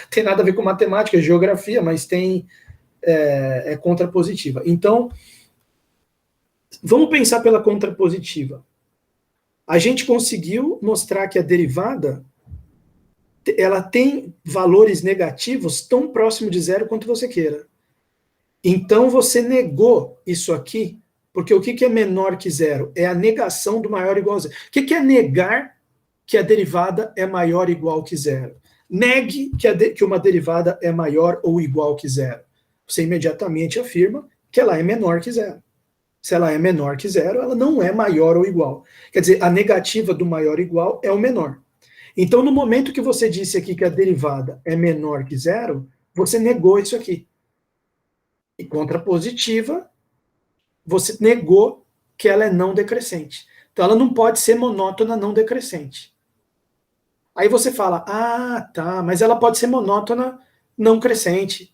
Tem nada a ver com matemática, geografia, mas é contrapositiva. Então, vamos pensar pela contrapositiva. A gente conseguiu mostrar que a derivada ela tem valores negativos tão próximo de zero quanto você queira. Então, você negou isso aqui, porque o que é menor que zero? É a negação do maior ou igual a zero. O que é negar que a derivada é maior ou igual que zero? Negue que uma derivada é maior ou igual que zero. Você imediatamente afirma que ela é menor que zero. Se ela é menor que zero, ela não é maior ou igual. Quer dizer, a negativa do maior ou igual é o menor. Então, no momento que você disse aqui que a derivada é menor que zero, você negou isso aqui. E contrapositiva, você negou que ela é não decrescente. Então, ela não pode ser monótona não decrescente. Aí você fala, tá, mas ela pode ser monótona não crescente.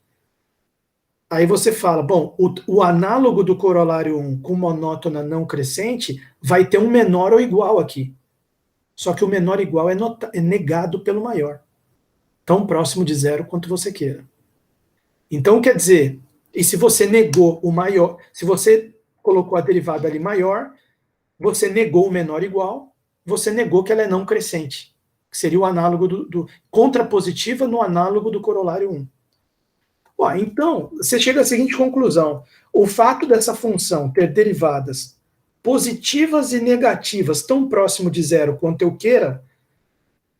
Aí você fala, bom, o análogo do corolário 1 com monótona não crescente vai ter um menor ou igual aqui. Só que o menor igual é negado pelo maior. Tão próximo de zero quanto você queira. Então, quer dizer, e se você negou o maior, se você colocou a derivada ali maior, você negou o menor igual, você negou que ela é não crescente. Que seria o análogo do contrapositiva no análogo do corolário 1. Então, você chega à seguinte conclusão. O fato dessa função ter derivadas positivas e negativas tão próximo de zero quanto eu queira,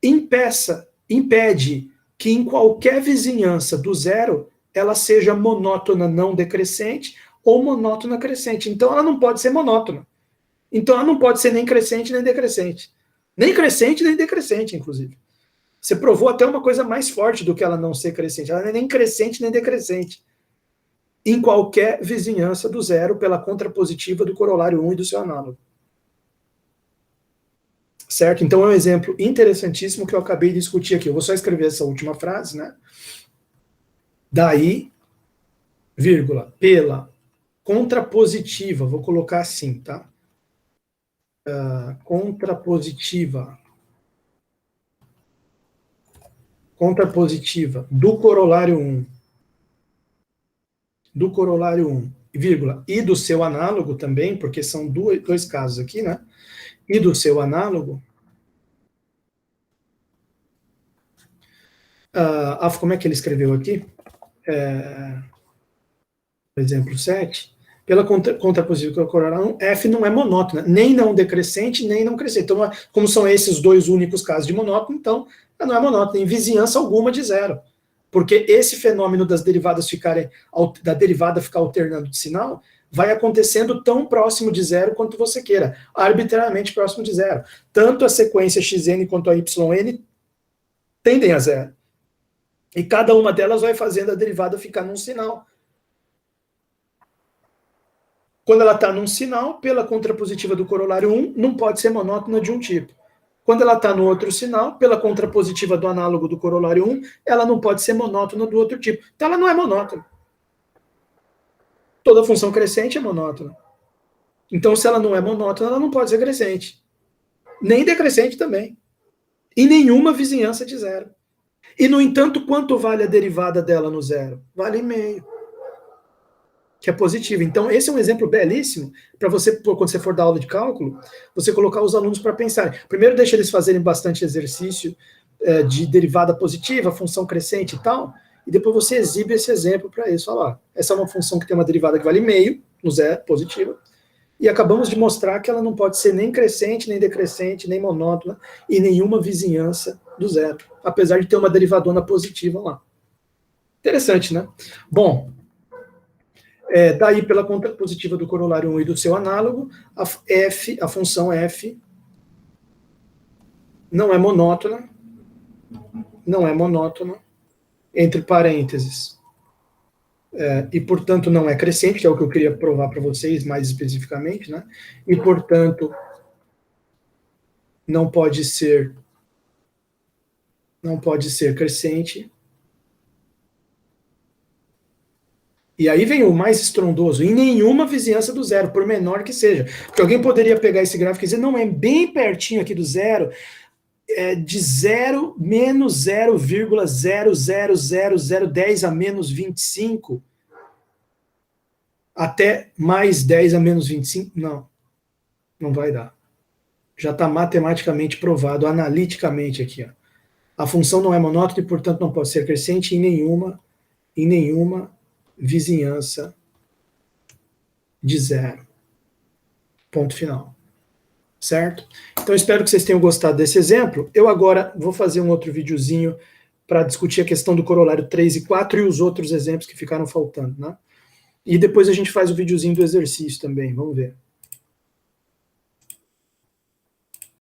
impede que em qualquer vizinhança do zero ela seja monótona não decrescente ou monótona crescente. Então ela não pode ser monótona. Então ela não pode ser nem crescente nem decrescente. Nem crescente nem decrescente, inclusive. Você provou até uma coisa mais forte do que ela não ser crescente. Ela não é nem crescente nem decrescente. Em qualquer vizinhança do zero pela contrapositiva do corolário 1 e do seu análogo. Certo? Então é um exemplo interessantíssimo que eu acabei de discutir aqui. Eu vou só escrever essa última frase, né? Daí, vírgula, pela contrapositiva, vou colocar assim, tá? Contrapositiva do corolário 1, vírgula, e do seu análogo também, porque são dois casos aqui, né? E do seu análogo, como é que ele escreveu aqui? Exemplo 7, pela contrapositiva do corolário 1, F não é monótona, nem não decrescente, nem não crescente. Então, como são esses dois únicos casos de monótono, então, ela não é monótona, em vizinhança alguma de zero. Porque esse fenômeno das derivadas da derivada ficar alternando de sinal vai acontecendo tão próximo de zero quanto você queira, arbitrariamente próximo de zero. Tanto a sequência xn quanto a yn tendem a zero. E cada uma delas vai fazendo a derivada ficar num sinal. Quando ela está num sinal, pela contrapositiva do corolário 1, não pode ser monótona de um tipo. Quando ela está no outro sinal, pela contrapositiva do análogo do corolário 1, ela não pode ser monótona do outro tipo. Então ela não é monótona. Toda função crescente é monótona. Então, se ela não é monótona, ela não pode ser crescente. Nem decrescente também. E nenhuma vizinhança de zero. E, no entanto, quanto vale a derivada dela no zero? Vale meio. Que é positivo. Então, esse é um exemplo belíssimo para você, quando você for dar aula de cálculo, você colocar os alunos para pensarem. Primeiro, deixa eles fazerem bastante exercício de derivada positiva, função crescente e tal, e depois você exibe esse exemplo para eles. Falar, essa é uma função que tem uma derivada que vale meio, no zero, positiva, e acabamos de mostrar que ela não pode ser nem crescente, nem decrescente, nem monótona, e nenhuma vizinhança do zero, apesar de ter uma derivadona positiva lá. Interessante, né? Bom, daí, pela contrapositiva do corolário 1 e do seu análogo, a função f não é monótona, entre parênteses, e, portanto, não é crescente, que é o que eu queria provar para vocês mais especificamente, né? E, portanto, não pode ser crescente. E aí vem o mais estrondoso, em nenhuma vizinhança do zero, por menor que seja. Porque alguém poderia pegar esse gráfico e dizer, não, é bem pertinho aqui do zero, de 0 menos 0,00010 a menos 25, até mais 10 a menos 25. Não vai dar. Já está matematicamente provado, analiticamente aqui. Ó. A função não é monótona e, portanto, não pode ser crescente em nenhuma vizinhança de zero. Ponto final. Certo? Então, espero que vocês tenham gostado desse exemplo. Eu agora vou fazer um outro videozinho para discutir a questão do corolário 3 e 4 e os outros exemplos que ficaram faltando, né? E depois a gente faz o videozinho do exercício também, vamos ver.